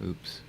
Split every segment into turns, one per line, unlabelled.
Oops.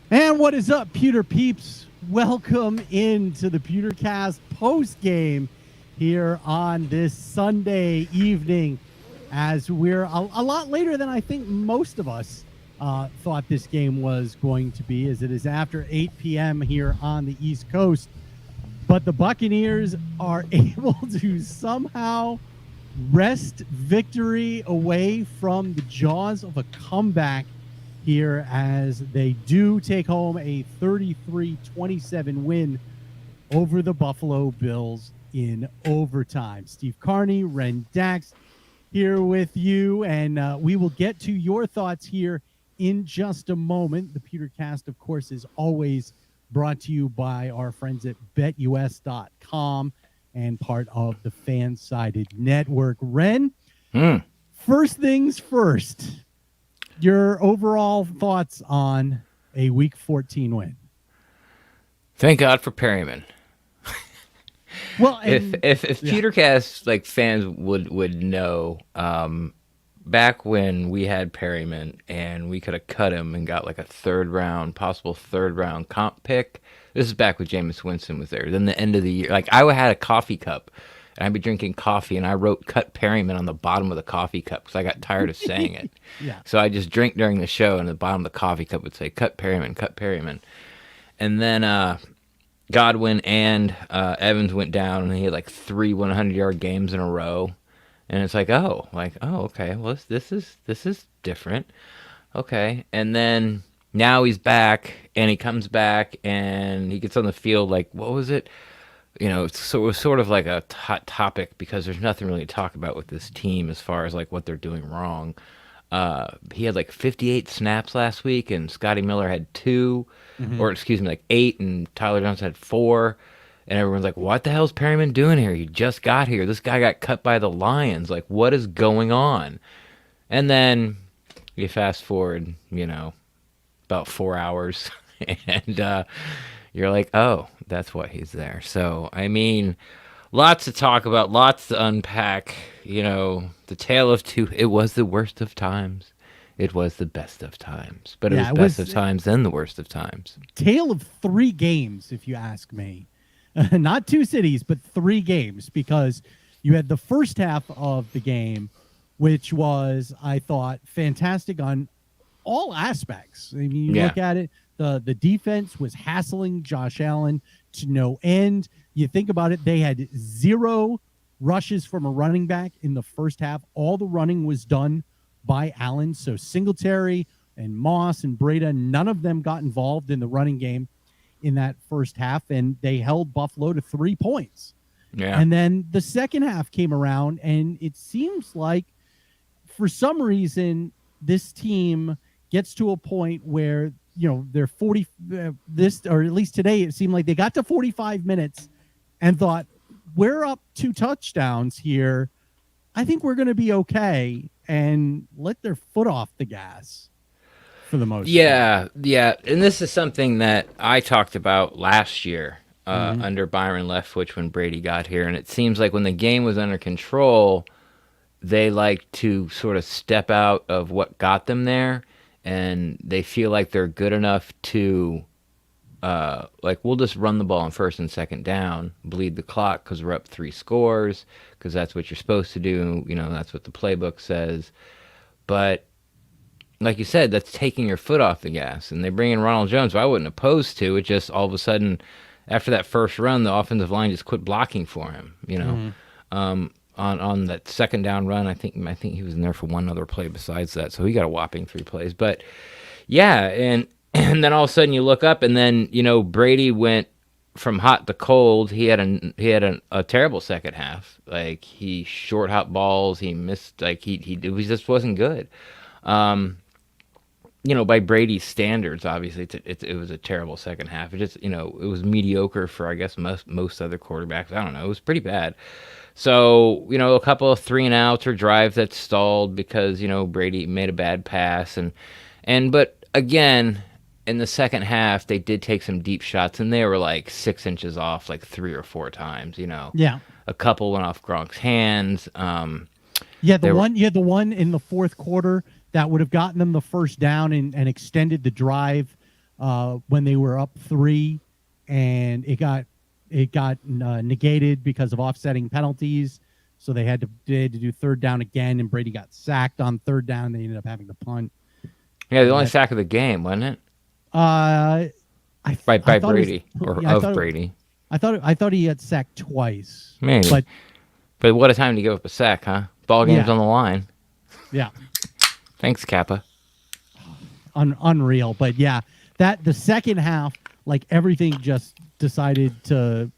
And what is up, Pewter peeps? Welcome into the PewterCast post game here on this Sunday evening, as we're a lot later than I think most of us thought this game was going to be, as it is after 8 p.m. here on the East Coast. But the Buccaneers are able to somehow wrest victory away from the jaws of a comeback here, as they do take home a 33-27 win over the Buffalo Bills in overtime. Steve Carney, Ren Dax here with you, and we will get to your thoughts here in just a moment. The PewterCast, of course, is always brought to you by our friends at BetUS.com and part of the Fansided Network. Ren, first things first, your overall thoughts on a Week 14 win?
Thank God for Perryman.
Well,
if PewterCast like fans would know, back when we had Perryman and we could have cut him and got like a possible third round comp pick. This is back with Jameis Winston was there. Then the end of the year, like I had a coffee cup and I'd be drinking coffee and I wrote "cut Perryman" on the bottom of the coffee cup because I got tired of saying it.
Yeah.
So I just drink during the show and the bottom of the coffee cup would say "cut Perryman, cut Perryman." And then Godwin and Evans went down and he had like 3 100-yard games in a row. And it's like, oh, okay, well, this is different. Okay. And then now he's back and he comes back and he gets on the field like, what was it? You know, so it was sort of like a hot topic because there's nothing really to talk about with this team as far as like what they're doing wrong. He had like 58 snaps last week and Scotty Miller had 2, or excuse me, like 8, and Tyler Johnson had 4. And everyone's like, what the hell's Perryman doing here? He just got here. This guy got cut by the Lions. Like, what is going on? And then you fast forward, about 4 hours. And you're like, oh, that's why he's there. So, I mean, lots to talk about, lots to unpack. The tale of two. It was the worst of times. It was the best of times. But it was best of times, then the worst of times.
Tale of 3 games, if you ask me. Not 2 cities, but 3 games, because you had the first half of the game, which was, I thought, fantastic on all aspects. I mean, you look at it, the defense was hassling Josh Allen to no end. You think about it, they had 0 rushes from a running back in the first half. All the running was done by Allen. So Singletary and Moss and Brady, none of them got involved in the running game in that first half, and they held Buffalo to 3 points.
Yeah.
And then the second half came around, and it seems like for some reason this team gets to a point where, they're 40 or at least today it seemed like they got to 45 minutes and thought, we're up 2 touchdowns here. I think we're going to be okay, and let their foot off the gas for the most part.
Yeah. And this is something that I talked about last year under Byron Leftwich when Brady got here. And it seems like when the game was under control, they like to sort of step out of what got them there. And they feel like they're good enough to like we'll just run the ball on first and second down, bleed the clock because we're up 3 scores, because that's what you're supposed to do. That's what the playbook says. But like you said, that's taking your foot off the gas. And they bring in Ronald Jones, who I wasn't opposed to. It just all of a sudden, after that first run, the offensive line just quit blocking for him. On that second down run, I think he was in there for one other play besides that, so he got a whopping 3 plays. But yeah, and then all of a sudden you look up, and then Brady went from hot to cold. He had a terrible second half. Like he short hop balls, he missed. Like he just wasn't good. By Brady's standards, obviously it was a terrible second half. It just it was mediocre for I guess most other quarterbacks. I don't know. It was pretty bad. So, a couple of 3-and-outs or drives that stalled because, Brady made a bad pass. But again, in the second half, they did take some deep shots, and they were like 6 inches off like 3 or 4 times,
Yeah.
A couple went off Gronk's hands.
You had the one in the fourth quarter that would have gotten them the first down and extended the drive when they were up 3, and it got negated because of offsetting penalties. So they had to do third down again, and Brady got sacked on third down. They ended up having to punt.
Yeah, the only sack of the game, wasn't it? By Brady Brady.
I thought he had sacked twice.
Maybe. But what a time to give up a sack, huh? Ball game's on the line.
Yeah.
Thanks, Kappa.
Unreal. But yeah, the second half, like everything just decided to,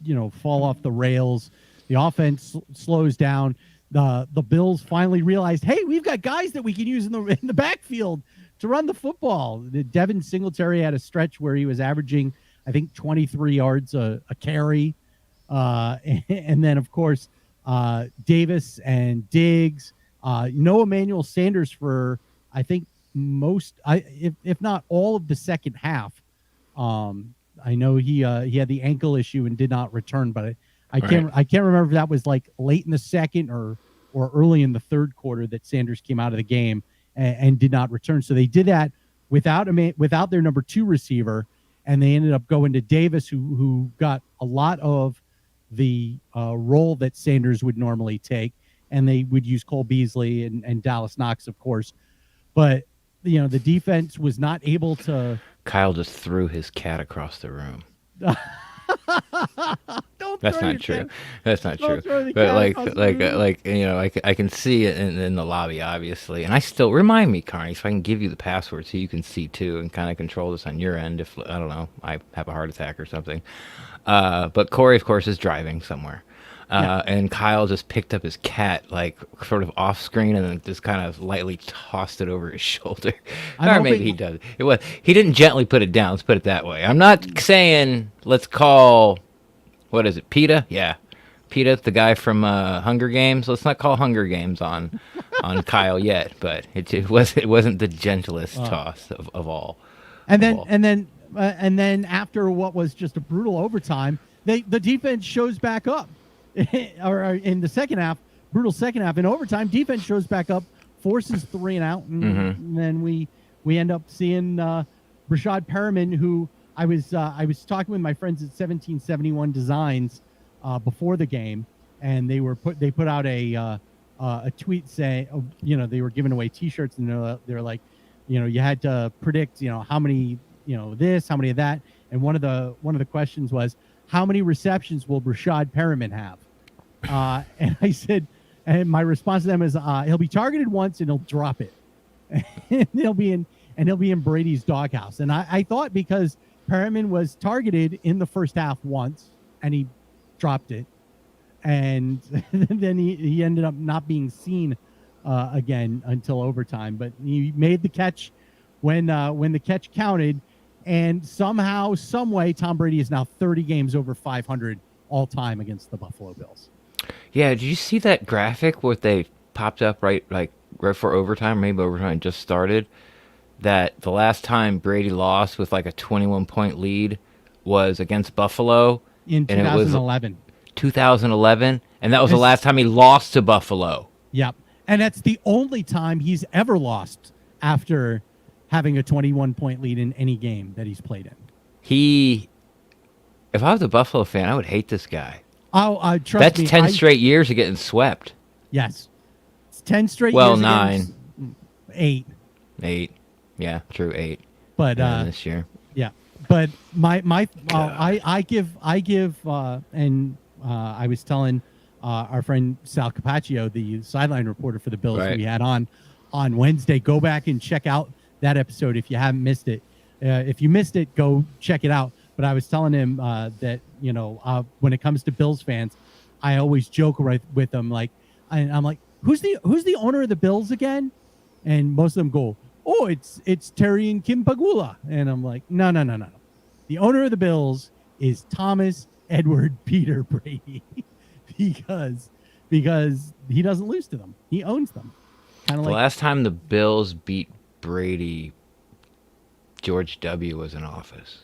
fall off the rails. The offense slows down. The Bills finally realized, hey, we've got guys that we can use in the backfield to run the football. Devin Singletary had a stretch where he was averaging, I think, 23 yards a carry. And then, of course, Davis and Diggs. No Emmanuel Sanders for, I think, if not all of the second half. I know he had the ankle issue and did not return, but I can't remember if that was like late in the second or early in the third quarter that Sanders came out of the game and did not return. So they did that without their number 2 receiver, and they ended up going to Davis, who got a lot of the role that Sanders would normally take, and they would use Cole Beasley and Dallas Knox, of course. But the defense was not able to.
Kyle just threw his cat across the room.
That's
not true. That's not true. But I can see it in the lobby, obviously. And I still remind me, Carney, so I can give you the password so you can see too and kind of control this on your end if I don't know, I have a heart attack or something. But Corey, of course, is driving somewhere. And Kyle just picked up his cat, like sort of off screen, and then just kind of lightly tossed it over his shoulder. Or maybe he does. He didn't gently put it down. Let's put it that way. I'm not saying let's call, what is it, PETA? Yeah, PETA, the guy from Hunger Games. Let's not call Hunger Games on Kyle yet, but it wasn't the gentlest toss of all. And
then after what was just a brutal overtime, the defense shows back up. Or in the second half, brutal second half. In overtime, defense shows back up, forces 3 and out, and then we end up seeing Rashad Perriman, who I was talking with my friends at 1771 Designs before the game, and they put out a tweet saying, they were giving away T-shirts, and they're like, you had to predict, how many, this, how many of that, and one of the questions was, how many receptions will Rashad Perriman have? And I said, and my response to them is, he'll be targeted once and he'll drop it. And he'll be in Brady's doghouse. And I thought because Perriman was targeted in the first half once and he dropped it, and then he ended up not being seen again until overtime. But he made the catch when the catch counted. And somehow, some way, Tom Brady is now 30 games over 500 all time against the Buffalo Bills.
Yeah, did you see that graphic where they popped up right before overtime? Maybe overtime just started. That the last time Brady lost with like a 21-point lead was against Buffalo
in 2011.
2011, and that was the last time he lost to Buffalo.
Yep, and that's the only time he's ever lost after having a 21-point lead in any game that he's played in.
If I was a Buffalo fan, I would hate this guy.
Oh, trust
That's
me.
10 straight years of getting swept.
Yes, it's 10 straight
Well,
years.
9.
8.
8. Yeah, true, 8.
But
this year.
yeah. But I give and I was telling our friend Sal Capaccio, the sideline reporter for the Bills,
Right.
we had on Wednesday. Go back and check out that episode if you haven't missed it. If you missed it, go check it out. But I was telling him that when it comes to Bills fans, I always joke right with them, like I'm like, who's the owner of the Bills again? And most of them go, oh, it's Terry and Kim Pagula. And I'm like, no. The owner of the Bills is Thomas Edward Peter Brady because he doesn't lose to them. He owns them. Kind of
The
like
last time the Bills beat Brady, George W. was in office.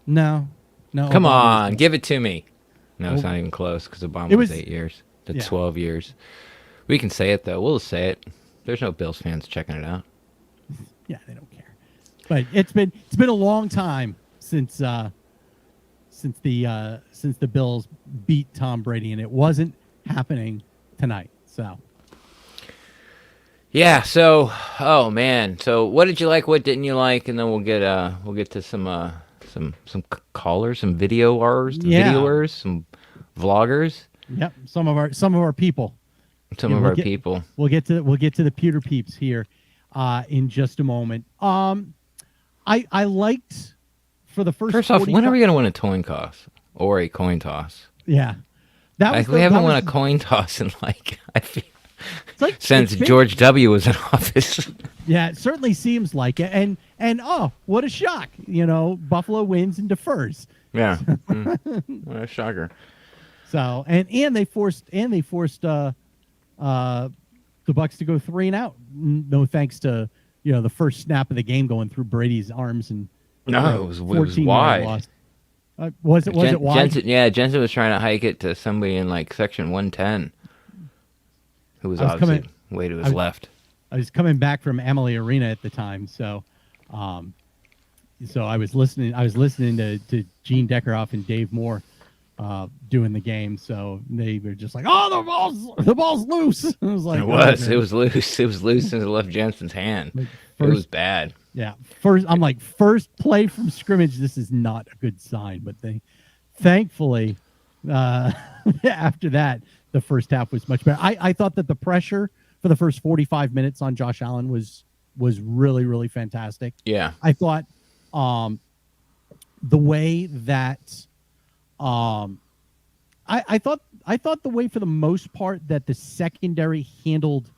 no.
Come
Obama
on,
was-
give it to me. No, it's not even close because Obama
It
was
was-
8 years to
yeah.
12 years. We can say it, though. We'll say it. There's no Bills fans checking it out.
Yeah, they don't care. But it's been a long time since the Bills beat Tom Brady, and it wasn't happening tonight. So
Yeah, so, oh, man. So what did you like, what didn't you like? And then we'll get to some callers, some videoers, some vloggers,
yep, some of our people.
some
Yeah,
of
we'll
our
get-
people.
We'll get to the Pewter Peeps here in just a moment. I liked for the first
Off, when
45
are we going to win a coin toss or a coin toss?
Yeah, that was
We haven't won a coin toss in I feel
it's like,
since
it's been-
George W. was in office.
Yeah, it certainly seems like it. And oh, what a shock! Buffalo wins and defers.
Yeah, what a shocker.
So and they forced the Bucks to go 3 and out. No thanks to the first snap of the game going through Brady's arms and
No, it was
14-yard
wide.
loss. Was it wide?
Jensen was trying to hike it to somebody in section 110, who was obviously way to his left.
I was coming back from Amalie Arena at the time, so I was listening. I was listening to Gene Deckerhoff and Dave Moore doing the game. So they were just like, "Oh, the ball's loose." I was like,
It was loose. It was loose since it left Jensen's hand. It was bad.
Yeah, I'm like, first play from scrimmage. This is not a good sign. But thankfully, after that, the first half was much better. I thought that the pressure for the first 45 minutes on Josh Allen was really, really fantastic.
Yeah.
I thought the way that I thought the way for the most part that the secondary handled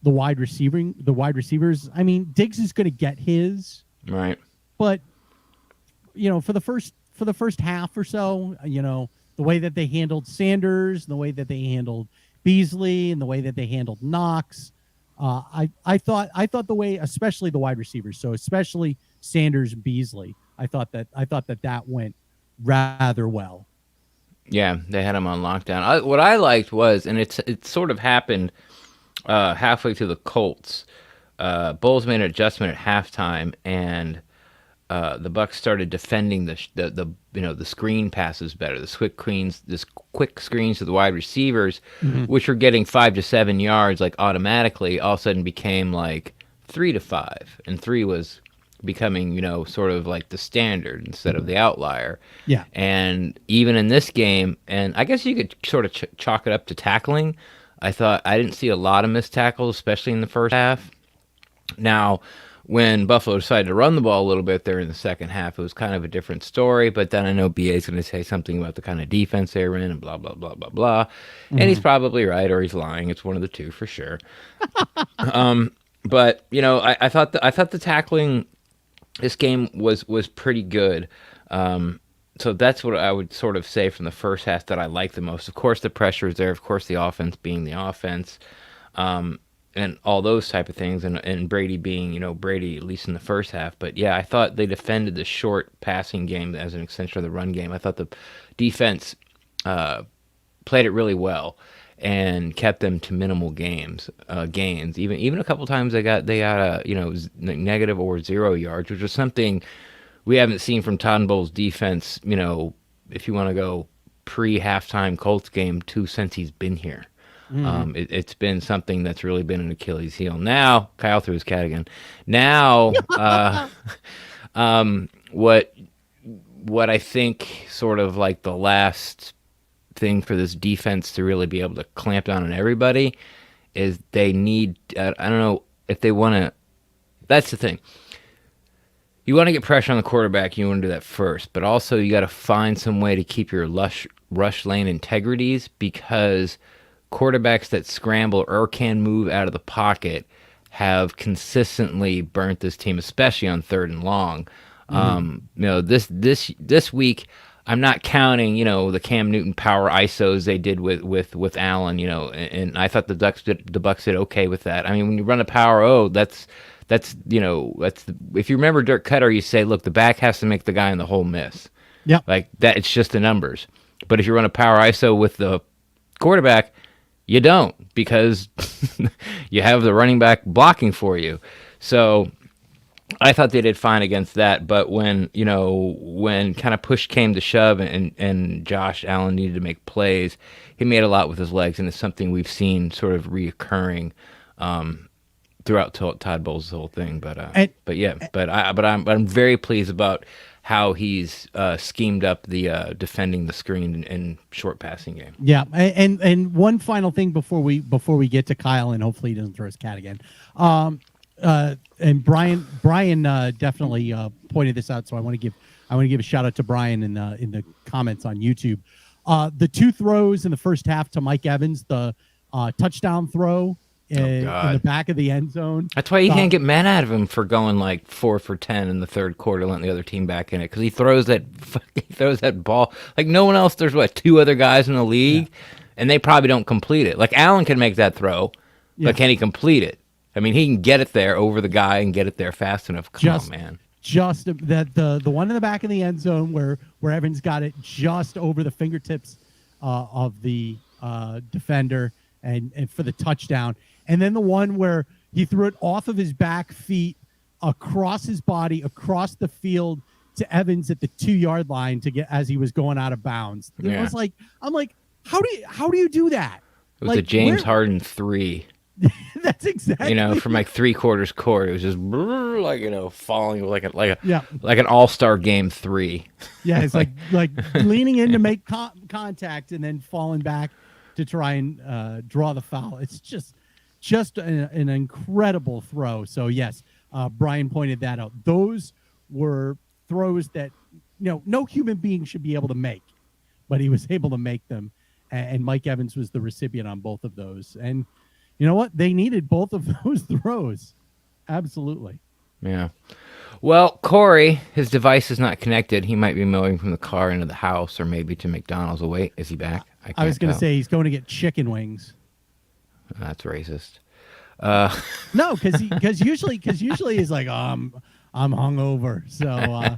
the wide receivers. I mean, Diggs is going to get his,
Right.
but for the first half or so, the way that they handled Sanders, the way that they handled Beasley, and the way that they handled Knox, I thought the way, especially the wide receivers, so especially Sanders and Beasley, I thought that went rather well.
Yeah, they had him on lockdown. What I liked was, and it sort of happened halfway through the Colts. Bulls made an adjustment at halftime, and the Bucks started defending the screen passes better, the quick screens to the wide receivers, which were getting 5 to 7 yards automatically. All of a sudden became 3 to 5, and 3 was becoming sort of the standard instead of the outlier.
Yeah.
And even in this game, and I guess you could sort of chalk it up to tackling. I thought I didn't see a lot of missed tackles, especially in the first half. Now, when Buffalo decided to run the ball a little bit there in the second half, it was kind of a different story. But then I know BA is going to say something about the kind of defense they were in and blah, blah, blah, blah, blah. And he's probably right or he's lying. It's one of the two for sure. But, I thought the tackling this game was pretty good. So that's what I would sort of say from the first half that I liked the most. Of course, the pressure is there. Of course, the offense being the offense, and all those type of things. And Brady being, Brady, at least in the first half. But, yeah, I thought they defended the short passing game as an extension of the run game. I thought the defense played it really well and kept them to minimal gains. Even a couple times they got a negative or 0 yards, which was something we haven't seen from Todd Bowles' defense, if you want to go pre-halftime Colts game, too, since he's been here. It's been something that's really been an Achilles heel. Now, Kyle threw his cat again. Now, what I think sort of like the last thing for this defense to really be able to clamp down on everybody is they need, I don't know if they want to, that's the thing. You want to get pressure on the quarterback, you want to do that first, but also you got to find some way to keep your rush lane integrities, because quarterbacks that scramble or can move out of the pocket have consistently burnt this team, especially on 3rd and long. This week, I'm not counting, the Cam Newton power ISOs they did with Allen, and I thought the Bucs did okay with that. I mean, when you run a power O, that's if you remember Dirk Cutter, you say, look, the back has to make the guy in the hole miss.
Yeah,
like that. It's just the numbers. But if you run a power ISO with the quarterback, you don't, because you have the running back blocking for you. So I thought they did fine against that. But when kind of push came to shove and Josh Allen needed to make plays, he made a lot with his legs, and it's something we've seen sort of reoccurring throughout Todd Bowles' whole thing. But I'm very pleased about how he's schemed up the defending the screen and short passing game.
Yeah, and one final thing before we get to Kyle, and hopefully he doesn't throw his cat again. And Brian definitely pointed this out, so I want to give a shout out to Brian in the comments on YouTube. The 2 throws in the first half to Mike Evans, the touchdown throw in the back of the end zone.
That's why you can't get mad at him for going like 4 for 10 in the third quarter, letting the other team back in it, because he throws that ball like no one else. There's 2 other guys in the league, and they probably don't complete it. Like Allen can make that throw, but can he complete it? I mean, he can get it there over the guy and get it there fast enough. Come on, man.
Just that the one in the back of the end zone where Evans got it just over the fingertips of the defender and for the touchdown. And then the one where he threw it off of his back feet, across his body, across the field to Evans at the 2-yard line to get as he was going out of bounds. It was like, I'm like, how do you do that?
It was a James Harden 3.
That's exactly.
From like 3/4 court, it was just falling like an all-star game 3.
Yeah, it's like leaning in to make contact and then falling back to try and draw the foul. It's just an incredible throw. So yes, Brian pointed that out. Those were throws that no human being should be able to make, but he was able to make them, and Mike Evans was the recipient on both of those. And you know what? They needed both of those throws. Absolutely.
Yeah. Well, Corey, his device is not connected. He might be mowing from the car into the house, or maybe to McDonald's. Oh, wait, is he back?
I was going to say he's going to get chicken wings.
That's racist.
No, because usually he's like, I'm hungover, so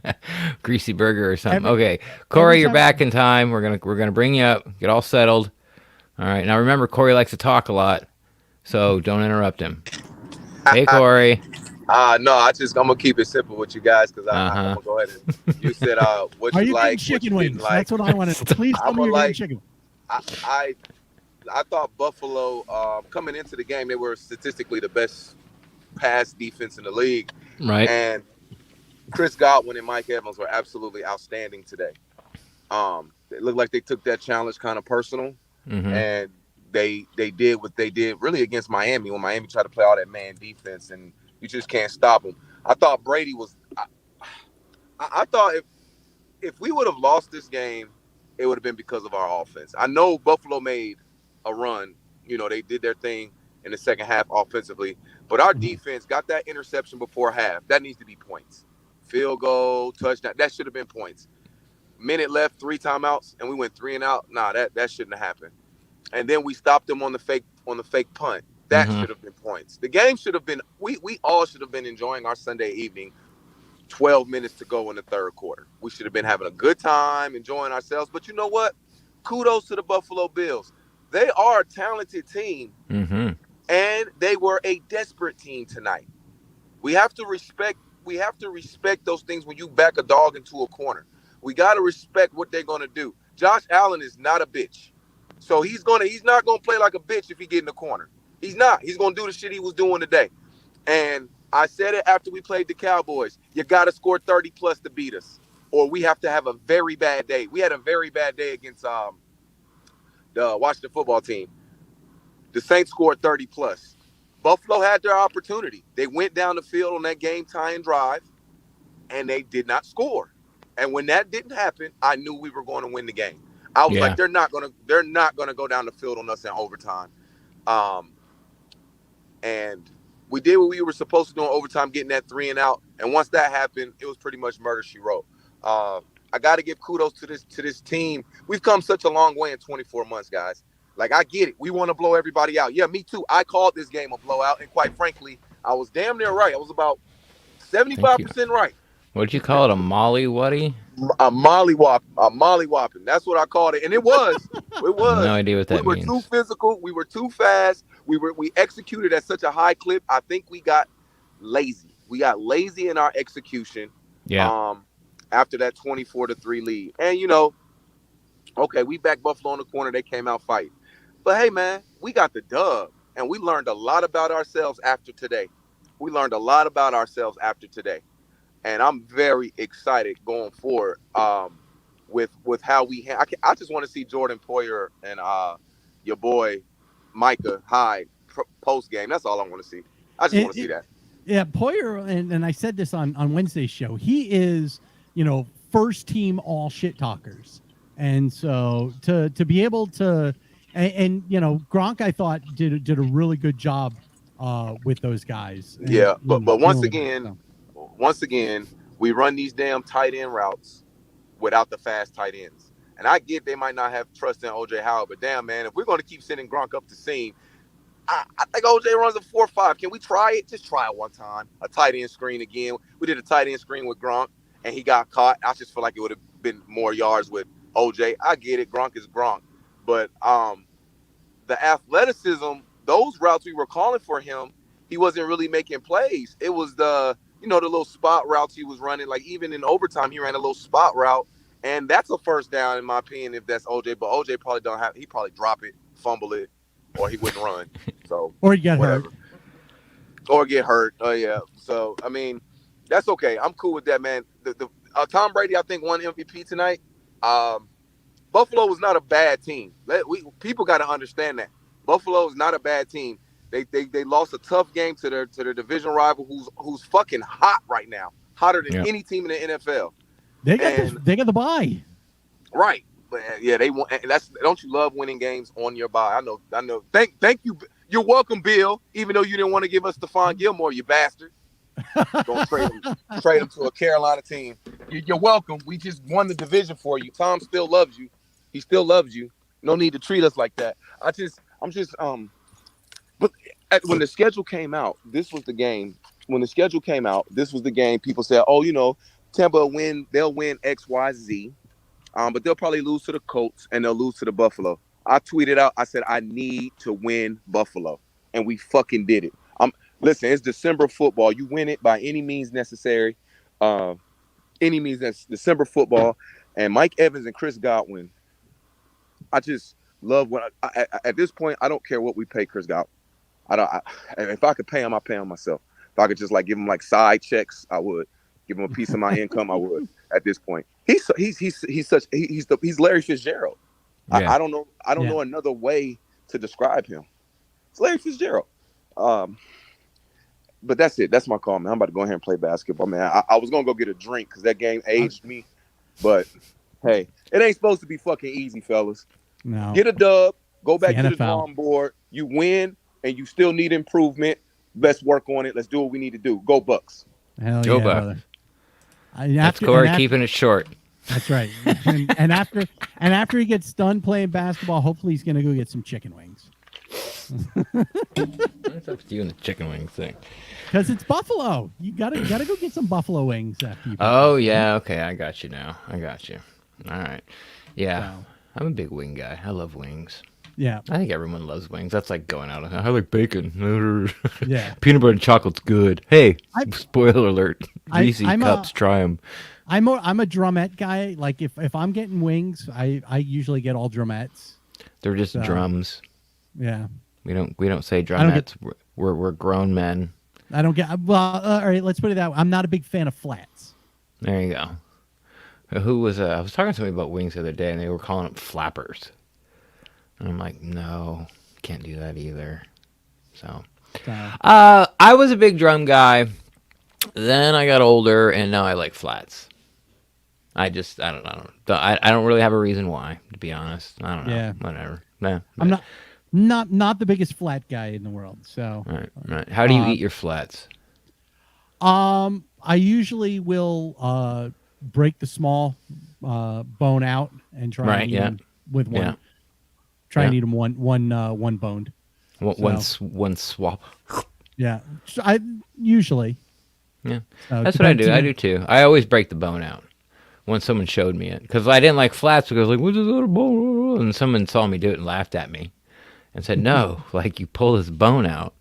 greasy burger or something. Okay, Corey, you're back in time. We're gonna bring you up, get all settled. All right, now remember, Corey likes to talk a lot, so don't interrupt him. Hey, Corey.
No, I'm gonna keep it simple with you guys, because I'm gonna go ahead and you said what you like,
chicken
what you
wings.
like.
That's what I want to. Please tell me you're getting chicken.
I thought Buffalo coming into the game, they were statistically the best pass defense in the league.
Right.
And Chris Godwin and Mike Evans were absolutely outstanding today. It looked like they took that challenge kind of personal, and they did what they did really against Miami, when Miami tried to play all that man defense, and you just can't stop them. I thought Brady was I thought if we would have lost this game, it would have been because of our offense. I know Buffalo made a run. They did their thing in the second half offensively, but our defense got that interception before half. That needs to be points. Field goal, touchdown, that should have been points. Minute left, 3 timeouts, and we went 3 and out. Nah, that shouldn't have happened. And then we stopped them on the fake punt. That should have been points. The game should have been, we all should have been enjoying our Sunday evening. 12 minutes to go in the third quarter. We should have been having a good time, enjoying ourselves. But you know what? Kudos to the Buffalo Bills. They are a talented team, and they were a desperate team tonight. We have to respect we have to respect those things when you back a dog into a corner. We got to respect what they're going to do. Josh Allen is not a bitch. So he's not gonna play like a bitch if he get in the corner. He's not. He's gonna do the shit he was doing today. And I said it after we played the Cowboys. You gotta score 30 plus to beat us, or we have to have a very bad day. We had a very bad day against the Washington football team. The Saints scored 30 plus. Buffalo had their opportunity. They went down the field on that game tying drive, and they did not score. And when that didn't happen, I knew we were going to win the game. I was like, they're not gonna go down the field on us in overtime. And we did what we were supposed to do in overtime, getting that 3 and out. And once that happened, it was pretty much murder she wrote. I got to give kudos to this team. We've come such a long way in 24 months, guys. Like, I get it. We want to blow everybody out. Yeah, me too. I called this game a blowout, and quite frankly, I was damn near right. I was about 75% right.
What'd you call it? A molly whatty?
A mollywhopping. That's what I called it, and it was. It was.
No idea what that means.
We were too physical. We were too fast. We executed at such a high clip. I think we got lazy. We got lazy in our execution.
Yeah.
After that 24-3 lead, and okay, we backed Buffalo in the corner. They came out fighting, but hey, man, we got the dub, and we learned a lot about ourselves after today. And I'm very excited going forward with how we. I just want to see Jordan Poyer and your boy Micah Hyde post game. That's all I want to see. I just want to see that.
Yeah, Poyer, and I said this on Wednesday's show. He is, first team all shit talkers, and so to be able to, and Gronk, I thought did a really good job with those guys.
Yeah, but once again, we run these damn tight end routes without the fast tight ends. And I get they might not have trust in O.J. Howard, but damn, man, if we're going to keep sending Gronk up the seam, I think O.J. runs a 4-5. Can we try it? Just try it one time. A tight end screen again. We did a tight end screen with Gronk, and he got caught. I just feel like it would have been more yards with O.J. I get it. Gronk is Gronk. But the athleticism, those routes we were calling for him, he wasn't really making plays. It was the little spot routes he was running. Like, even in overtime, he ran a little spot route, and that's a first down, in my opinion, if that's OJ. But OJ he probably drop it, fumble it, or he wouldn't run. So
or he get hurt.
Or get hurt. Oh, yeah. So, I mean, that's okay. I'm cool with that, man. The Tom Brady, I think, won MVP tonight. Buffalo was not a bad team. People got to understand that. Buffalo is not a bad team. They lost a tough game to their division rival, who's fucking hot right now, hotter than any team in the NFL.
They got the bye,
right? But yeah, they won. And don't you love winning games on your bye? I know. Thank you. You're welcome, Bill. Even though you didn't want to give us Stephon Gilmore, you bastard. Don't trade him to a Carolina team. You're welcome. We just won the division for you. Tom still loves you. He still loves you. No need to treat us like that. But when the schedule came out, this was the game. When the schedule came out, this was the game. People said, "Oh, Tampa they'll win X, Y, Z, but they'll probably lose to the Colts and they'll lose to the Buffalo." I tweeted out, I said, "I need to win Buffalo," and we fucking did it. Listen, it's December football. You win it by any means necessary. Any means that's December football, and Mike Evans and Chris Godwin. I just love at this point. I don't care what we pay Chris Godwin. If I could pay him, I pay him myself. If I could just give him side checks, I would. Give him a piece of my income, I would. At this point, he's Larry Fitzgerald. Yeah. I don't know another way to describe him. It's Larry Fitzgerald. But that's it. That's my call, man. I'm about to go ahead and play basketball, man. I was gonna go get a drink because that game aged me. But hey, it ain't supposed to be fucking easy, fellas.
No.
Get a dub. Go back to the drawing board. You win. And you still need improvement. Let's work on it. Let's do what we need to do. Go Bucks.
Hell yeah, brother.
That's Corey keeping it short. That's
right. and after he gets done playing basketball, hopefully he's gonna go get some chicken wings.
What's up with you and the chicken wings thing?
Because it's Buffalo. You gotta go get some buffalo wings after you.
Oh yeah, okay, I got you now. I got you. All right. Yeah, I'm a big wing guy. I love wings.
Yeah.
I think everyone loves wings. That's like going out. I like bacon.
Yeah.
Peanut butter and chocolate's good. Hey,
I-
spoiler alert. Reese
I'm
cups, try them.
I'm a drumette guy. Like if I'm getting wings, I usually get all drumettes.
They're just
So,
drums.
Yeah.
We don't say
I don't get-
drumettes. We're grown men.
I don't get well. All right, let's put it that way. I'm not a big fan of flats.
There you go. Who was I was talking to somebody about wings the other day, and they were calling them flappers. And I'm like, no, can't do that either. So, I was a big drum guy. Then I got older, and now I like flats. I don't really have a reason why, to be honest. I don't know.
Yeah.
Whatever. Nah,
I'm not the biggest flat guy in the world. So,
Right. How do you eat your flats?
I usually will break the small bone out and try and eat them with one.
Yeah.
Try and eat them one boned.
One swap.
Yeah, so I usually.
Yeah, that's what I do. I do too. I always break the bone out when someone showed me it because I didn't like flats because like what's this little bone? And someone saw me do it and laughed at me and said, "No, like you pull this bone out,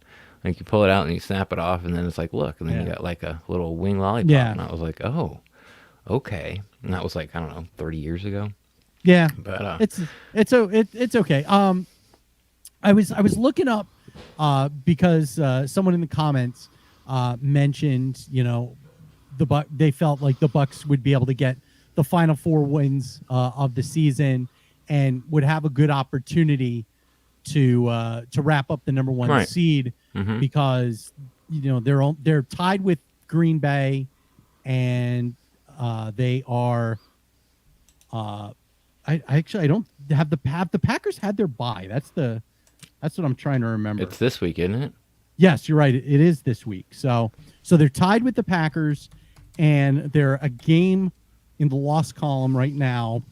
like you pull it out and you snap it off, and then it's like look, and then you got like a little wing lollipop."
Yeah.
And I was like, "Oh, okay." And that was like I don't know, 30 years ago.
Yeah,
but
it's okay. I was looking up because someone in the comments mentioned they felt like the Bucks would be able to get the final 4 wins of the season and would have a good opportunity to wrap up the number 1 seed because they're tied with Green Bay and they are I don't have the Packers had their bye. That's what I'm trying to remember.
it's this week, isn't it?
Yes, you're right. It is this week. So they're tied with the Packers, and they're a game in the loss column right now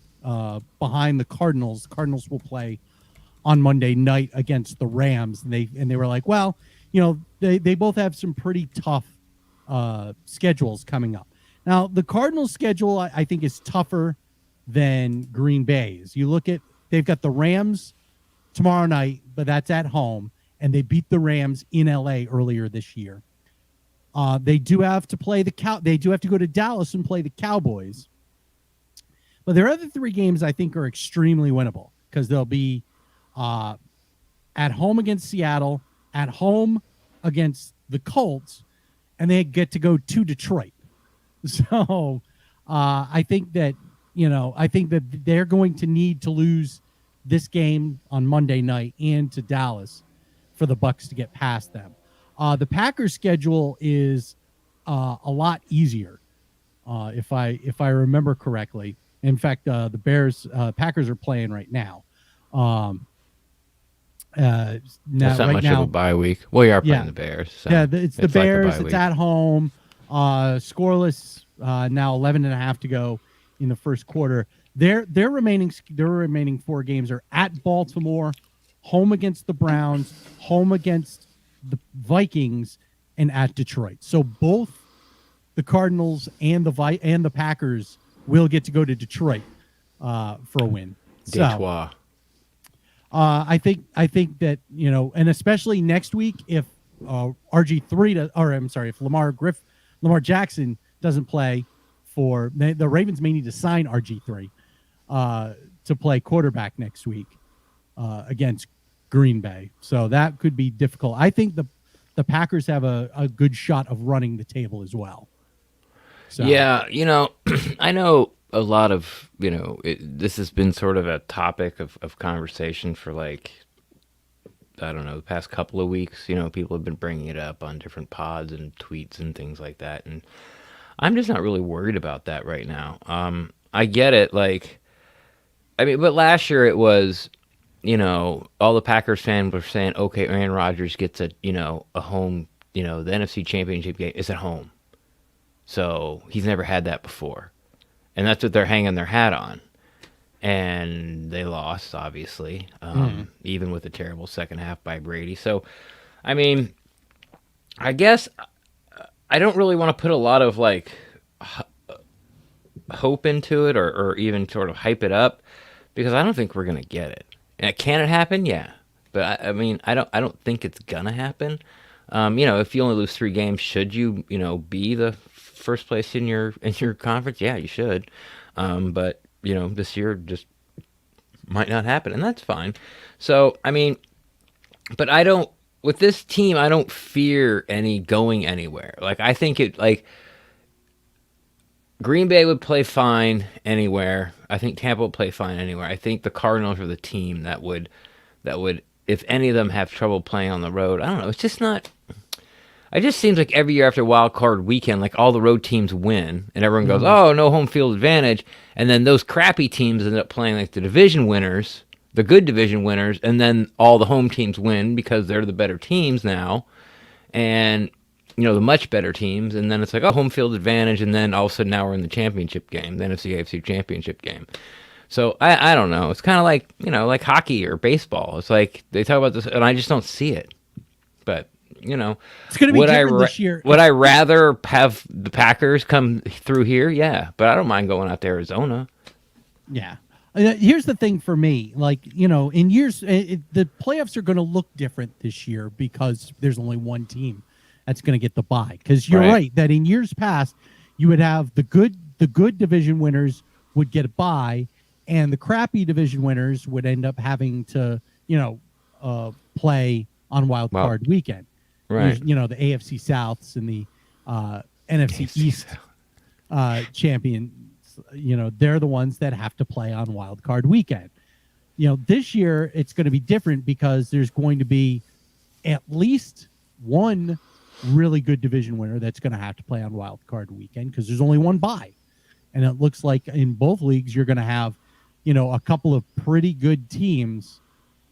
behind the Cardinals. The Cardinals will play on Monday night against the Rams, and they were like, well, they both have some pretty tough schedules coming up. Now the Cardinals' schedule I think is tougher than Green Bay's. You look at they've got the Rams tomorrow night, but that's at home. And they beat the Rams in LA earlier this year. They do have to play they do have to go to Dallas and play the Cowboys. But their other 3 games I think are extremely winnable because they'll be at home against Seattle, at home against the Colts, and they get to go to Detroit. So I think that they're going to need to lose this game on Monday night and to Dallas for the Bucks to get past them. The Packers' schedule is a lot easier, if I remember correctly. In fact, the Packers are playing right now.
It's not much of a bye week. Well, you are playing the Bears. So
it's the Bears.
Like
it's at home. Scoreless. Now 11.5 to go in the first quarter. Their remaining 4 games are at Baltimore, home against the Browns, home against the Vikings, and at Detroit. So both the Cardinals and the Packers will get to go to Detroit for a win. So, I think that and especially next week if if Lamar Jackson doesn't play the Ravens may need to sign RG3 to play quarterback next week against Green Bay. So that could be difficult. I think the Packers have a good shot of running the table as well. So.
Yeah, I know a lot of, this has been sort of a topic of conversation for I don't know, the past couple of weeks. People have been bringing it up on different pods and tweets and things like that. And I'm just not really worried about that right now. I get it. But last year it was, all the Packers fans were saying, okay, Aaron Rodgers gets a home, the NFC Championship game is at home. So he's never had that before. And that's what they're hanging their hat on. And they lost, obviously, even with a terrible second half by Brady. So, I guess I don't really want to put a lot of hope into it or even sort of hype it up because I don't think we're going to get it. And can it happen? Yeah, but I mean, I don't think it's gonna happen. If you only lose 3 games, should you, be the first place in your conference? Yeah, you should. But this year just might not happen, and that's fine. So, I mean, but I don't. With this team, I don't fear any going anywhere. Like, I think Green Bay would play fine anywhere. I think Tampa would play fine anywhere. I think the Cardinals are the team that would, if any of them have trouble playing on the road. I don't know. It's just not. It just seems like every year after Wild Card Weekend, like all the road teams win, and everyone goes, "Oh, no home field advantage," and then those crappy teams end up playing like the division winners, the good division winners, and then all the home teams win because they're the better teams now, and the much better teams, and then it's like, oh, home field advantage, and then all of a sudden now we're in the championship game, the NFC AFC championship game. So I don't know. It's kind of like like hockey or baseball. It's like they talk about this, and I just don't see it, but.
It's going to be different this year.
Would I rather have the Packers come through here? Yeah, but I don't mind going out to Arizona.
Yeah. Here's the thing for me. Like, in years, the playoffs are going to look different this year because there's only one team that's going to get the bye. Because you're right that in years past, you would have the good division winners would get a bye, and the crappy division winners would end up having to, play on wild card weekend.
Right.
The AFC Souths and the NFC East champions, they're the ones that have to play on wild card weekend. This year it's going to be different because there's going to be at least one really good division winner that's going to have to play on wild card weekend because there's only one bye. And it looks like in both leagues you're going to have, a couple of pretty good teams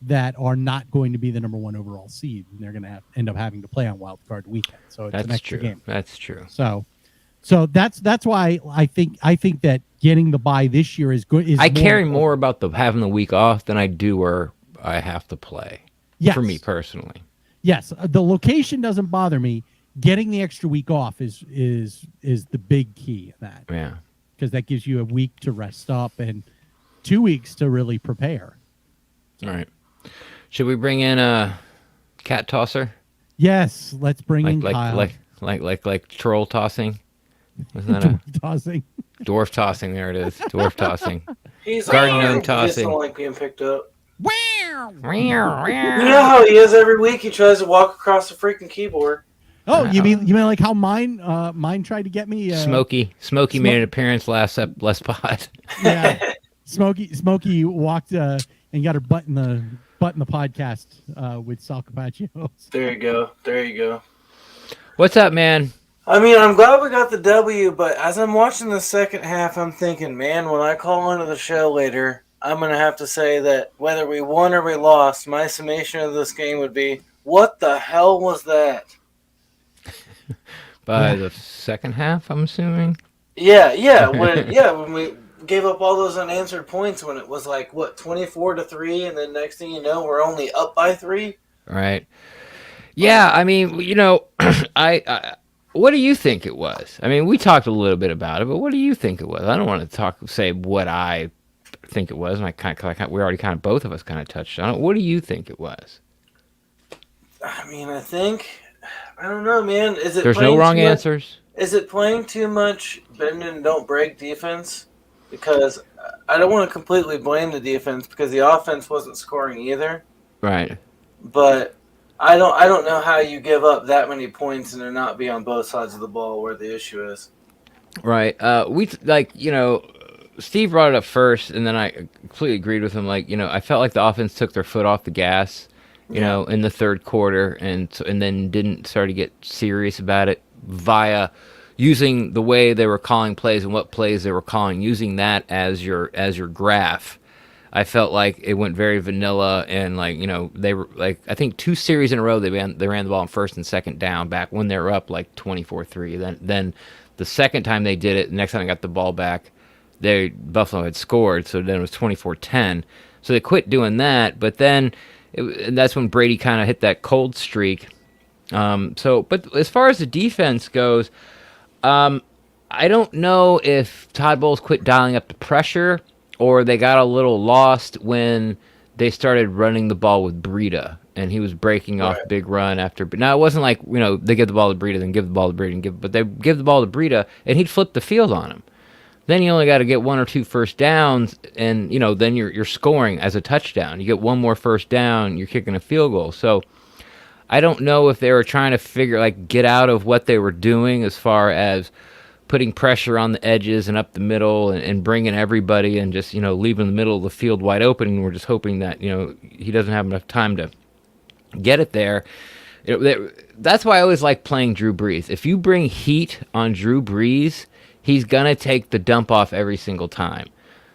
that are not going to be the number 1 overall seed, and they're going to end up having to play on wild card weekend. So it's an extra game.
That's true.
So that's why I think that getting the bye this year is good.
I care more about having the week off than I do where I have to play. Yes. For me personally.
Yes, the location doesn't bother me. Getting the extra week off is the big key in that.
Yeah,
because that gives you a week to rest up and 2 weeks to really prepare.
All right. Should we bring in a cat tosser?
Yes, let's bring in Kyle.
Like troll tossing. Wasn't that
dwarf tossing?
Dwarf tossing. There it is. Dwarf tossing.
He's
garden gnome tossing.
Don't like being picked up.
Wow!
You know how he is every week. He tries to walk across the freaking keyboard.
Oh, you mean like how mine tried to get me?
Smokey made an appearance last pod.
Yeah, Smokey walked and got her butt in the podcast with Sal Capaccio.
There you go.
What's up, man?
I mean, I'm glad we got the W, but as I'm watching the second half, I'm thinking, man, when I call into the show later, I'm going to have to say that whether we won or we lost, my summation of this game would be, what the hell was that?
By the second half, I'm assuming?
Yeah. When we gave up all those unanswered points when it was like, 24-3, and then next thing you know, we're only up by 3?
Right. Yeah, I mean, I what do you think it was? I mean, we talked a little bit about it, but what do you think it was? I don't want to say what I think it was. And we already both of us touched on it. What do you think it was?
I mean, I don't know, man.
There's no wrong answers.
Is it playing too much bend and don't break defense? Because I don't want to completely blame the defense because the offense wasn't scoring either.
Right.
But I don't know how you give up that many points and there not be on both sides of the ball where the issue is.
Right. Steve brought it up first, and then I completely agreed with him. I felt like the offense took their foot off the gas, in the third quarter, and then didn't start to get serious about it via using the way they were calling plays and what plays they were calling, using that as your graph. I felt like it went very vanilla, and they were I think 2 series in a row they ran the ball on first and second down back when they were up 24-3. Then the second time they did it, the next time they got the ball back, Buffalo had scored, so then it was 24-10. So they quit doing that, but then that's when Brady kind of hit that cold streak. But as far as the defense goes, I don't know if Todd Bowles quit dialing up the pressure, or they got a little lost when they started running the ball with Breida, and he was breaking off big run after. Now, it wasn't like, they give the ball to Breida, then give the ball to Breida, but they give the ball to Breida, and he'd flip the field on him. Then you only got to get 1 or 2 first downs, and, then you're scoring as a touchdown. You get 1 more first down, you're kicking a field goal. So I don't know if they were trying to get out of what they were doing as far as putting pressure on the edges and up the middle and bringing everybody and just, leaving the middle of the field wide open. And we're just hoping that, he doesn't have enough time to get it there. That's why I always like playing Drew Brees. If you bring heat on Drew Brees, he's going to take the dump off every single time.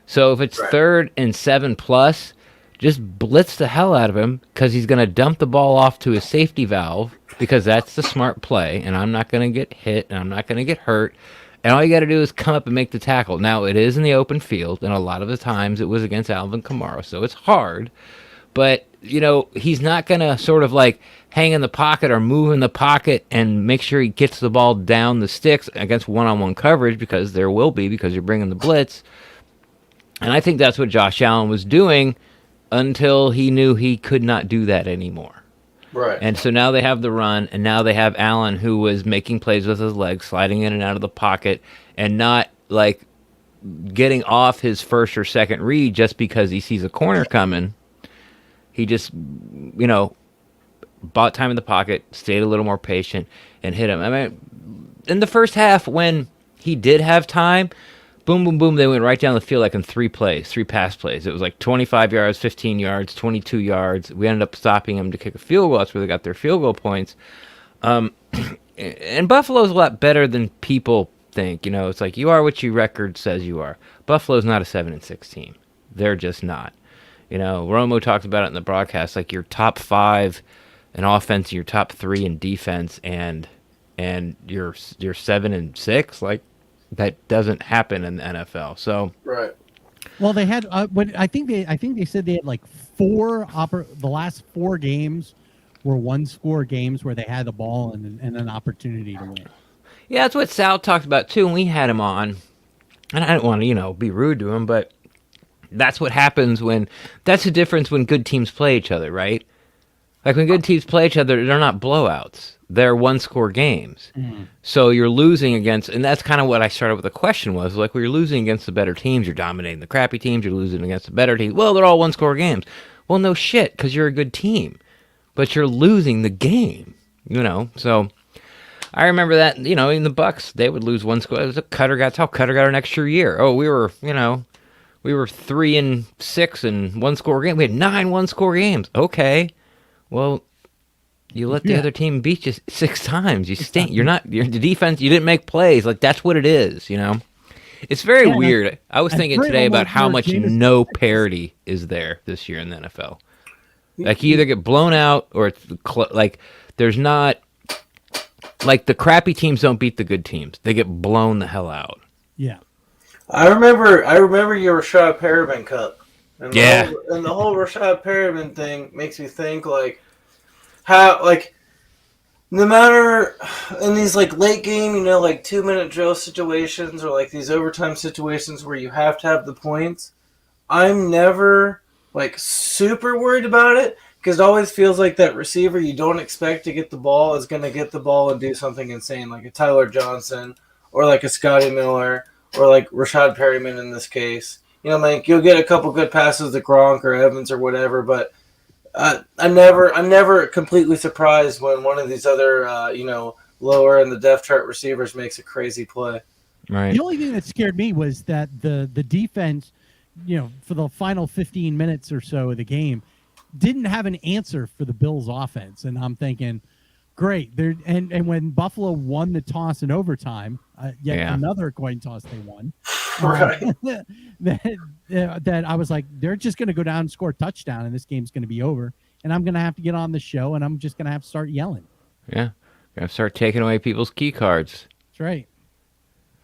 So if it's 3rd and 7+, just blitz the hell out of him, because he's going to dump the ball off to his safety valve, because that's the smart play, and I'm not going to get hit, and I'm not going to get hurt, and all you got to do is come up and make the tackle. Now, it is in the open field, and a lot of the times it was against Alvin Kamara, so it's hard, but, he's not going to sort of hang in the pocket or move in the pocket and make sure he gets the ball down the sticks against one-on-one coverage, because there will be, because you're bringing the blitz. And I think that's what Josh Allen was doing until he knew he could not do that anymore.
Right.
And so now they have the run, and now they have Allen, who was making plays with his legs, sliding in and out of the pocket, and not getting off his first or second read just because he sees a corner coming. He just, bought time in the pocket, stayed a little more patient, and hit him. I mean, in the first half, when he did have time, boom, boom, boom, they went right down the field in 3 pass plays. It was 25 yards, 15 yards, 22 yards. We ended up stopping them to kick a field goal. That's where they got their field goal points. And Buffalo's a lot better than people think. It's you are what your record says you are. Buffalo's not a 7-6 team. They're just not. Romo talked about it in the broadcast, your top 5 in offense, your top 3 in defense, and you're 7-6. That doesn't happen in the NFL. So
Well, they had I think they said they had 4 the last 4 games were 1-score games where they had the ball and an opportunity to win.
Yeah, that's what Sal talked about too, and we had him on. And I don't want to, be rude to him, but that's what happens that's the difference when good teams play each other, right? When good teams play each other, they're not blowouts. They're 1-score games. Mm. So you're losing against, and that's kind of what I started with the question was, when you're losing against the better teams, you're dominating the crappy teams, you're losing against the better teams. Well, they're all 1-score games. Well, no shit, because you're a good team. But you're losing the game, So I remember that, in the BUCS, they would lose 1 score. It was that's how Cutter got an extra year. Oh, we were 3-6 in 1-score games. We had 9 1-score games. Okay. Well, you let the other team beat you 6 times. You stink. You're the defense. You didn't make plays. That's what it is, It's very weird. I was thinking today about how much no parity is there this year in the NFL. You either get blown out or it's there's not, the crappy teams don't beat the good teams. They get blown the hell out.
Yeah.
I remember your Rashad Perriman Cup. And the whole Rashad Perriman thing makes me think how no matter in these late game, 2-minute drill situations or these overtime situations where you have to have the points, I'm never super worried about it, because it always feels like that receiver you don't expect to get the ball is going to get the ball and do something insane, like a Tyler Johnson or a Scotty Miller or Rashad Perriman in this case. You'll get a couple good passes to Gronk or Evans or whatever, but I'm never completely surprised when one of these other, lower in the depth chart receivers makes a crazy play.
Right.
The only thing that scared me was that the defense, for the final 15 minutes or so of the game, didn't have an answer for the Bills' offense, and I'm thinking, great. And when Buffalo won the toss in overtime, another coin toss they won.
Right.
That I was like, they're just going to go down and score a touchdown, and this game's going to be over. And I'm going to have to get on the show, and I'm just going to have to start yelling.
Yeah, going to start taking away people's key cards.
That's right.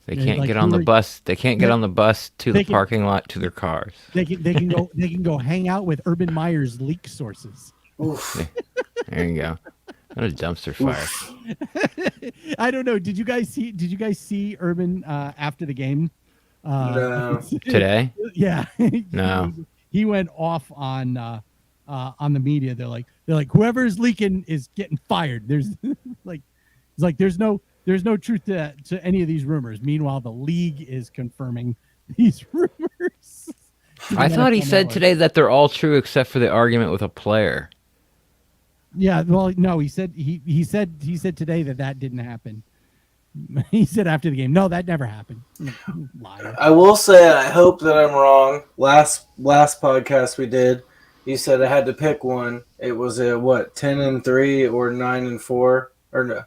They can't get on the bus. They can't get on the bus to the parking lot to their cars.
They can go. They can go hang out with Urban Meyer's leak sources.
Oof.
There you go. What a dumpster fire.
I don't know. Did you guys see Urban after the game?
No.
Today?
Yeah.
No.
He went off on on the media. They're like whoever is leaking is getting fired. There's like it's like there's no truth to any of these rumors. Meanwhile, the league is confirming these rumors.
I thought he said today that they're all true except for the argument with a player.
Yeah, well, no, he said today that didn't happen. He said after the game, no, that never happened. Liar.
I will say I hope that I'm wrong. Last podcast we did, you said I had to pick one. It was a 10-3 or 9-4 or no?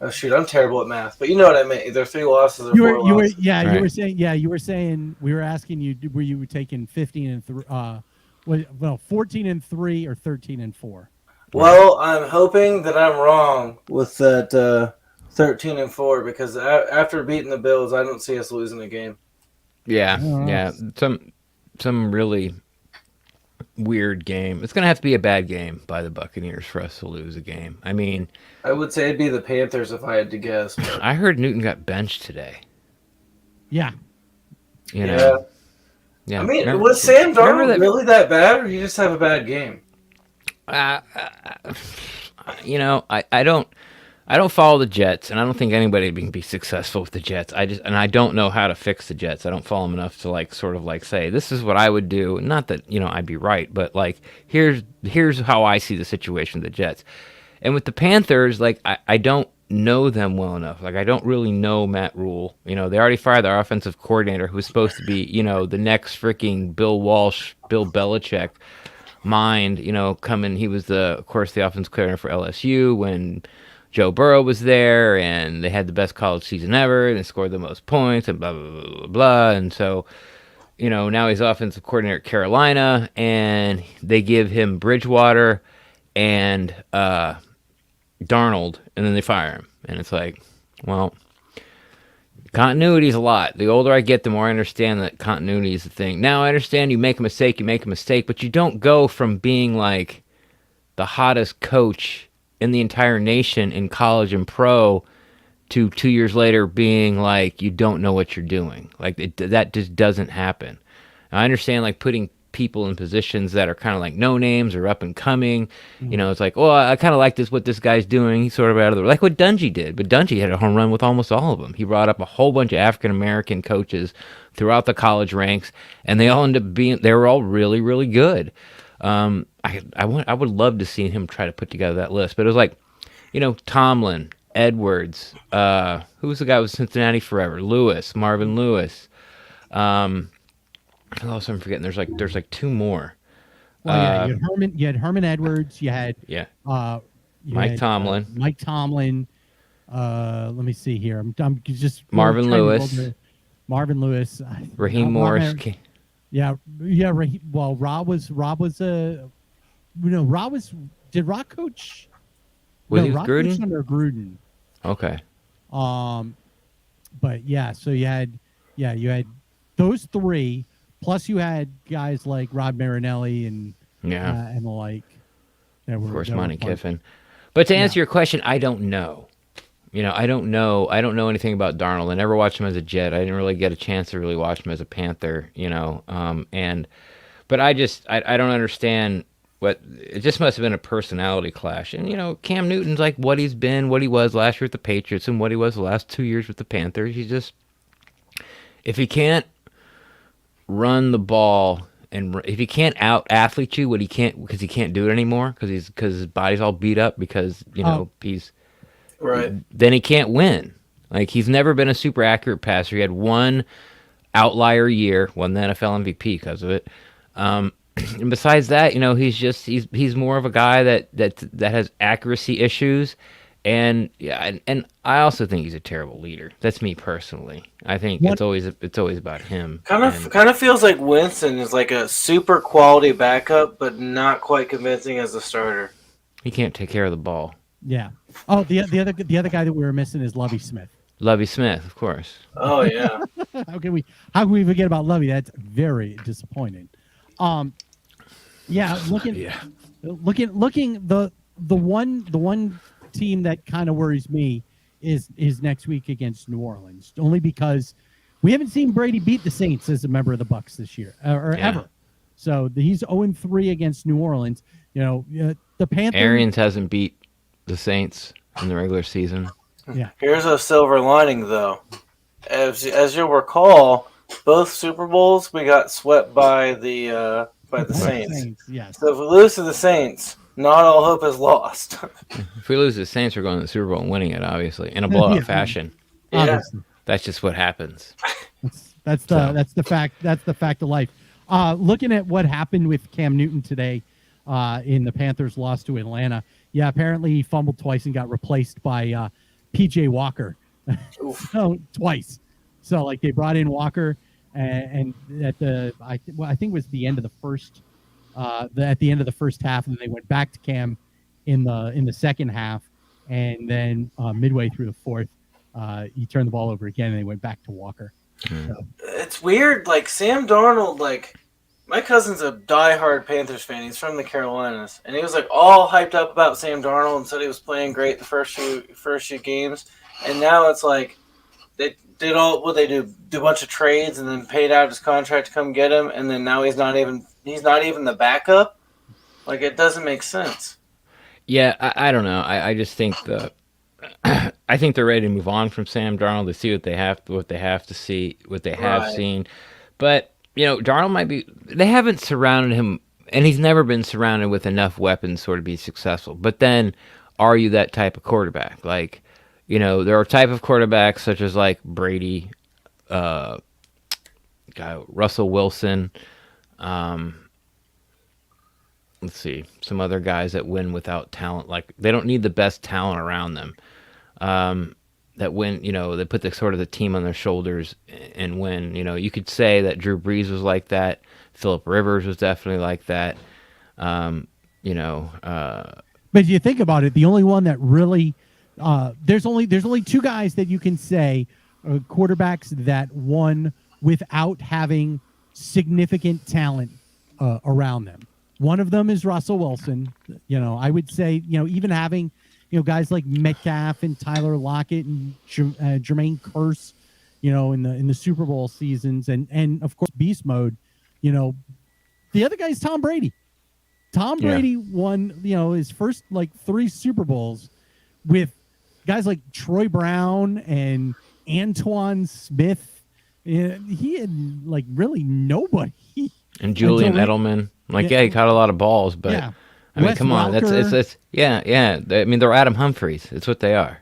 Oh shoot, I'm terrible at math, but you know what I mean. Either 3 losses or 4 losses.
You were saying we were asking you were you taking 15-3 14-3 or 13-4.
Well, I'm hoping that I'm wrong with that 13-4 because after beating the Bills, I don't see us losing a game.
Yeah. Some really weird game. It's going to have to be a bad game by the Buccaneers for us to lose a game. I mean,
I would say it'd be the Panthers if I had to guess. But...
I heard Newton got benched today.
Yeah.
You know? Yeah.
I mean, was Sam Darnold really that bad, or did he just have a bad game?
I don't follow the Jets, and I don't think anybody can be successful with the Jets. I don't know how to fix the Jets. I don't follow them enough to say this is what I would do. Not that I'd be right, but here's how I see the situation with the Jets. And with the Panthers, I don't know them well enough. I don't really know Matt Rule. They already fired their offensive coordinator, who's supposed to be the next freaking Bill Walsh, Bill Belichick mind. Coming. He was of course the offensive coordinator for LSU when Joe Burrow was there, and they had the best college season ever, and they scored the most points, and blah, blah, blah, blah, blah. And so, now he's offensive coordinator at Carolina, and they give him Bridgewater and Darnold, and then they fire him. And it's like, well, continuity is a lot. The older I get, the more I understand that continuity is the thing. Now, I understand you make a mistake, but you don't go from being like the hottest coach in the entire nation in college and pro to 2 years later being like you don't know what you're doing. That just doesn't happen. I understand putting people in positions that are kind of no names or up and coming. Mm-hmm. It's like, well, I kind of like what this guy's doing. He's sort of out of the like what Dungy did, but Dungy had a home run with almost all of them. He brought up a whole bunch of African American coaches throughout the college ranks, and they all ended up they were all really, really good. I would love to see him try to put together that list, but it was Tomlin, Edwards, who was the guy with Cincinnati forever? Marvin Lewis. Who else I'm forgetting? There's 2 more.
Well, you had Herman Edwards. You had
Mike Tomlin.
Mike Tomlin. Let me see here. I'm just
Marvin Lewis.
Marvin Lewis.
Raheem Morris.
Yeah. Well, Rob was did Rob coach?
Was he
Rob
Gruden?
coached under Gruden.
Okay.
But yeah, so you had those 3, plus you had guys like Rod Marinelli and the like.
Of course, Monty Kiffin. But to answer your question, I don't know. I don't know anything about Darnold. I never watched him as a Jet. I didn't really get a chance to really watch him as a Panther, but I don't understand it just must have been a personality clash. And, Cam Newton's what he's been, what he was last year with the Patriots and what he was the last 2 years with the Panthers. If he can't run the ball and if he can't out-athlete you, because he can't do it anymore because his body's all beat up because, he's...
Right.
Then he can't win. He's never been a super accurate passer. He had one outlier year, won the NFL MVP because of it. And besides that, he's more of a guy that has accuracy issues, and I also think he's a terrible leader. That's me personally. I think it's always about him.
Kind of feels like Winston is like a super quality backup, but not quite convincing as a starter.
He can't take care of the ball.
Yeah. Oh, the other guy that we were missing is Lovie Smith.
Lovie Smith, of course.
Oh yeah.
How can we forget about Lovie? That's very disappointing. Yeah. Looking the one team that kind of worries me is next week against New Orleans, only because we haven't seen Brady beat the Saints as a member of the BUCS this year or ever. So he's 0-3 against New Orleans. The Panthers.
Arians hasn't beat the Saints in the regular season.
Yeah.
Here's a silver lining, though. As you'll recall, both Super Bowls we got swept by the Saints.
Yes.
So if we lose to the Saints, not all hope is lost.
If we lose to the Saints, we're going to the Super Bowl and winning it, obviously, in a blowout fashion.
Yeah.
Obviously.
That's just what happens.
That's the fact. That's the fact of life. Looking at what happened with Cam Newton today in the Panthers' loss to Atlanta. Yeah, apparently he fumbled twice and got replaced by PJ Walker. So twice. So like they brought in Walker and at I think it was the end of the first at the end of the first half, and they went back to Cam in the second half, and then midway through the fourth, he turned the ball over again, and they went back to Walker. So.
It's weird, like Sam Darnold, like my cousin's a diehard Panthers fan. He's from the Carolinas, and he was like all hyped up about Sam Darnold and said he was playing great the first few games, and now it's like they did do a bunch of trades and then paid out his contract to come get him, and then now he's not even the backup. Like it doesn't make sense.
Yeah, I don't know. I just think I think they're ready to move on from Sam Darnold to see what they have seen. But, Darnold might be – they haven't surrounded him – and he's never been surrounded with enough weapons sort of be successful. But then are you that type of quarterback? Like, there are type of quarterbacks such as like Brady, Russell Wilson, let's see, some other guys that win without talent. Like they don't need the best talent around them. That win, they put the sort of the team on their shoulders and win. You could say that Drew Brees was like that. Phillip Rivers was definitely like that. But
if you think about it, the only one that really there's only two guys that you can say quarterbacks that won without having significant talent around them. One of them is Russell Wilson. I would say, even having, guys like Metcalf and Tyler Lockett and Jermaine Kearse, in the Super Bowl seasons, and of course beast mode. The other guy is Tom Brady. Tom Brady won, his first like 3 Super Bowls with guys like Troy Brown and Antoine Smith. He had like really nobody.
And Julian Edelman. He caught a lot of balls, but I mean, come on, that's I mean, they're Adam Humphries. It's what they are.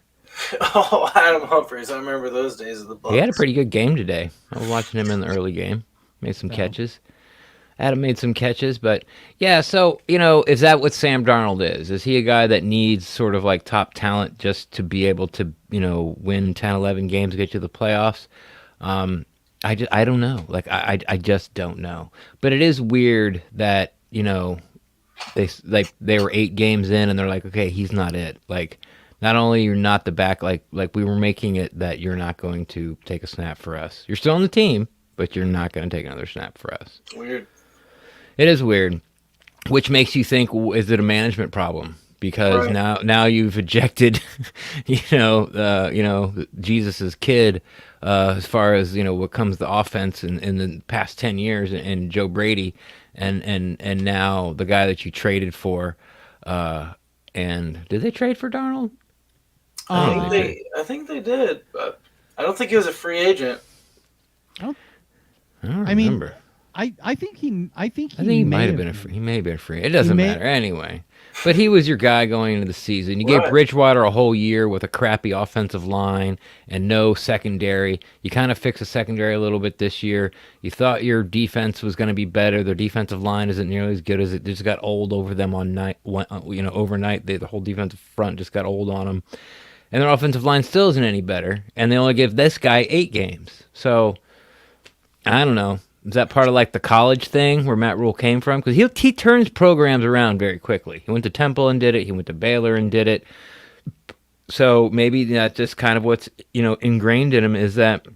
Oh, Adam Humphries! I remember those days of the BUCS.
He had a pretty good game today. I was watching him in the early game. Made some catches. Adam made some catches, but yeah. So is that what Sam Darnold is? Is he a guy that needs sort of like top talent just to be able to win 10, 11 games, get to the playoffs? I don't know. Like I just don't know. But it is weird that they were 8 games in and they're like, okay, he's not it. Like, not only you're not the back, like we were making it that you're not going to take a snap for us. You're still on the team, but you're not going to take another snap for us.
Weird.
It is weird, which makes you think, is it a management problem? Because now you've ejected, Jesus's kid, as far as what comes to offense in the past 10 years, and Joe Brady, and now the guy that you traded for, and did they trade for Darnold?
I think they did, but I don't think he was a free agent.
I don't remember.
I think he
he might have been he may have been free. It doesn't matter anyway. But he was your guy going into the season. You gave Bridgewater a whole year with a crappy offensive line and no secondary. You kind of fixed the secondary a little bit this year. You thought your defense was going to be better. Their defensive line isn't nearly as good as it just got old over them overnight. The whole defensive front just got old on them. And their offensive line still isn't any better. And they only give this guy 8 games. So, I don't know. Is that part of like the college thing where Matt Rule came from? Because he turns programs around very quickly. He went to Temple and did it. He went to Baylor and did it. So maybe that's just kind of what's ingrained in him is that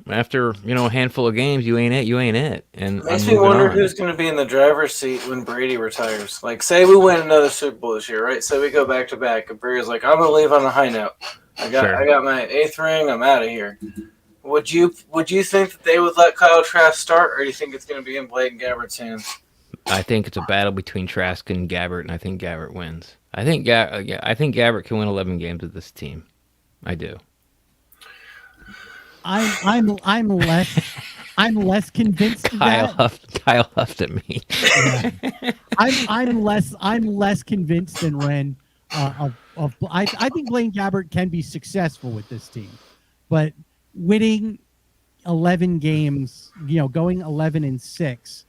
after a handful of games, you ain't it. And
makes me wonder who's going to be in the driver's seat when Brady retires. Like, say we win another Super Bowl this year, right? So we go back to back, and Brady's like, "I'm going to leave on a high note. I got my 8th ring. I'm out of here." Would you think that they would let Kyle Trask start, or do you think it's going to be in Blake and Gabbert's hands?
I think it's a battle between Trask and Gabbert, and I think Gabbert wins. I think Gabbert can win 11 games with this team. I do.
I'm less convinced of that.
Kyle huffed at me.
Yeah. I'm less convinced than Ren. I think Blaine Gabbert can be successful with this team, but winning 11 games, going 11-6,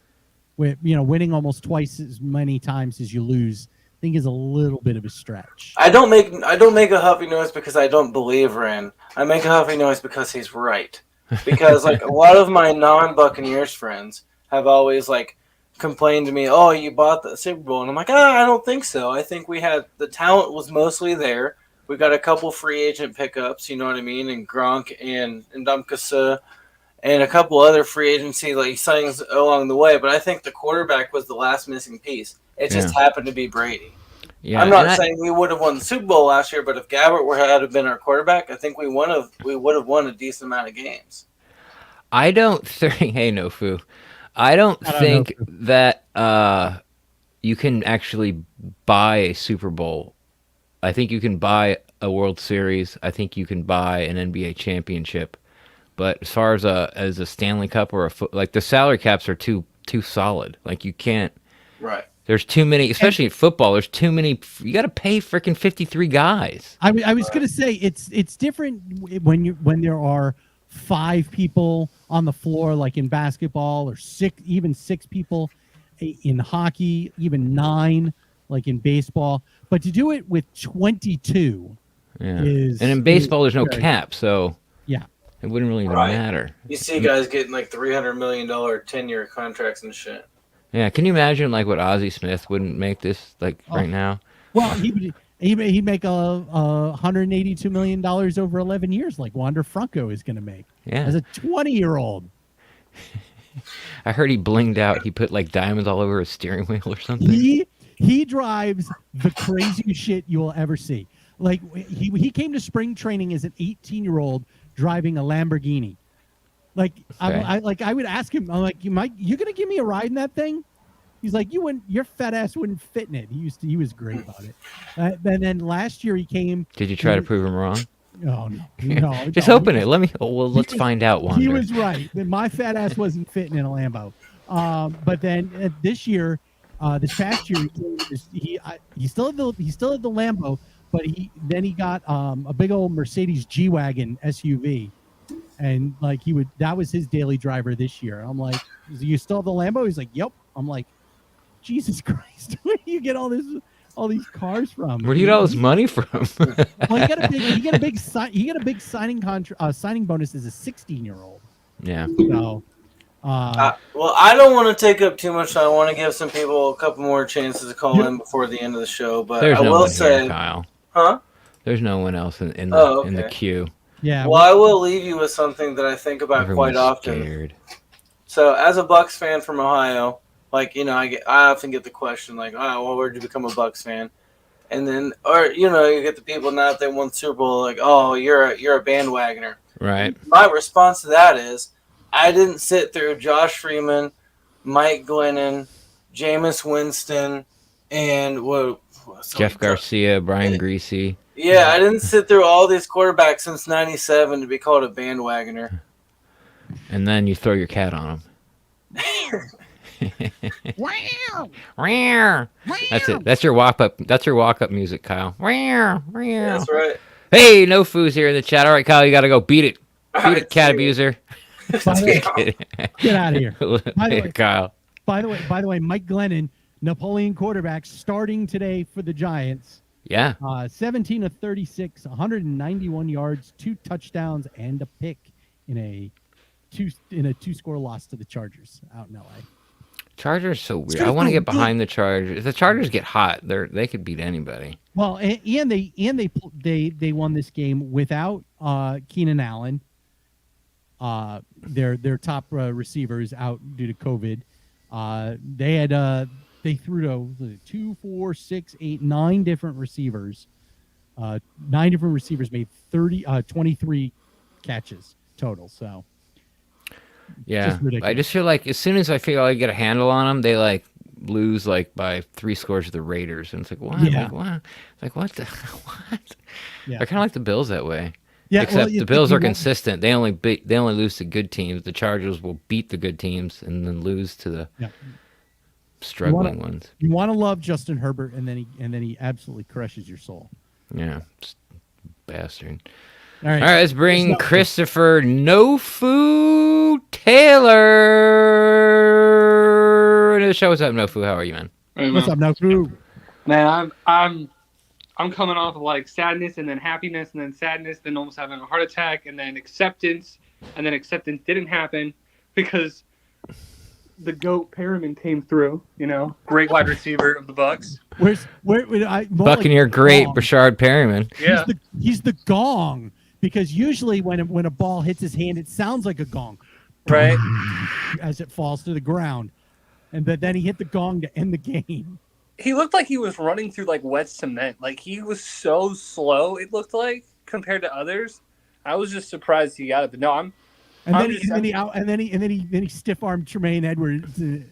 with winning almost twice as many times as you lose, I think is a little bit of a stretch.
I don't make a huffy noise because I don't believe Ren. I make a huffy noise because he's right. Because like a lot of my non-Buccaneers friends have always like complained to me, "Oh, you bought the Super Bowl," and I'm like, I don't think so. I think we had the talent was mostly there. We got a couple free agent pickups, you know what I mean, and Gronk and Ndamukong, and a couple other free agency like signings along the way. But I think the quarterback was the last missing piece. It just happened to be Brady. Yeah, I'm not saying we would have won the Super Bowl last year, but if Gabbert had been our quarterback, I think we would have won a decent amount of games.
I don't think. Hey, Nofu. I don't think that you can actually buy a Super Bowl. I think you can buy a World Series. I think you can buy an NBA championship. But as far as a Stanley Cup or like the salary caps are too solid. Like you can't.
Right.
There's too many, especially in football. There's too many. You got to pay freaking 53 guys.
I was gonna say it's different when there are 5 people on the floor, like in basketball, or 6 people in hockey, even 9 like in baseball. But to do it with 22 is,
and in baseball there's no cap, so
yeah,
it wouldn't really even matter.
You see guys getting like $300 million 10-year contracts and shit.
Yeah, can you imagine like what Ozzie Smith wouldn't make this right now?
Well, he'd make $182 million over 11 years, like Wander Franco is going to make.
Yeah,
as a 20-year-old.
I heard he blinged out. He put like diamonds all over his steering wheel or something.
He drives the craziest shit you will ever see. Like he came to spring training as an 18-year-old driving a Lamborghini. Like okay. I would ask him, I'm like, you gonna give me a ride in that thing? He's like, your fat ass wouldn't fit in it. He was great about it. And then last year he came.
Did you try to prove him wrong?
No. Just
open it. Let's find out.
He was right. My fat ass wasn't fitting in a Lambo. But then this year, this past year, he still had the Lambo, but he got a big old Mercedes G-Wagon SUV. And like that was his daily driver this year. I'm like, you still have the Lambo? He's like, yep. I'm like, Jesus Christ, where do you get all these cars from?
Where do you get all this money from?
Well, he got a big signing bonus as a 16-year-old.
Yeah.
So,
well, I don't want to take up too much. I want to give some people a couple more chances to call in before the end of the show. But
there's
I will say,
here, Kyle.
Huh?
There's no one else in the queue.
Yeah.
Well, I will leave you with something that I think about quite often.
Scared.
So, as a Bucks fan from Ohio, like I often get the question like, "Oh, well, where'd you become a Bucks fan?" And then, or you get the people now that they won the Super Bowl, like, "Oh, you're a bandwagoner."
Right.
My response to that is, I didn't sit through Josh Freeman, Mike Glennon, Jameis Winston, and
Jeff Garcia, Brian Greasy.
Yeah, I didn't sit through all these quarterbacks since '97 to be called a bandwagoner.
And then you throw your cat on them. Wow! That's it. That's your walk up music, Kyle.
That's right.
Hey, no foos here in the chat. All right, Kyle, you got to go beat it. Beat it, cat abuser.
Get out of here.
Kyle.
By the way, Mike Glennon, Napoleon quarterback, starting today for the Giants.
Yeah.
17 of 36, 191 yards, 2 touchdowns, and a pick in a 2-score loss to the Chargers out in LA.
Chargers so weird. I want to get behind the Chargers. If the Chargers get hot, they could beat anybody. Well,
and they won this game without Keenan Allen. Their top receivers out due to COVID. They threw to 2, 4, 6, 8, 9 different receivers. 9 different receivers made 23 catches. total. So
Yeah,
just ridiculous.
I just feel like as soon as I feel I get a handle on them, they like lose like by 3 scores to the Raiders, and it's like what?
Yeah.
Like what? Like what? The, what?
Yeah.
I kind of like the Bills that way.
Yeah,
Except
well,
the Bills are consistent. They only lose to good teams. The Chargers will beat the good teams and then lose to the struggling ones.
You want to love Justin Herbert, and then he absolutely crushes your soul.
Yeah, bastard.
All right,
let's bring Christopher Nofu Taylor to the show. What's up, Nofu? How are you, man?
Hey,
What's up, Nofu?
Man, I'm coming off of like sadness and then happiness and then sadness, then almost having a heart attack and then acceptance, and then acceptance didn't happen because the GOAT Perriman came through. You know, great wide receiver of the BUCS.
Buccaneer great Rashad Perriman.
Yeah,
he's the gong. Because usually when a ball hits his hand, it sounds like a gong,
right,
as it falls to the ground, and then he hit the gong to end the game.
He looked like he was running through like wet cement. Like he was so slow. It looked like compared to others. I was just surprised he got it. But no, then he stiff armed Tremaine Edmonds and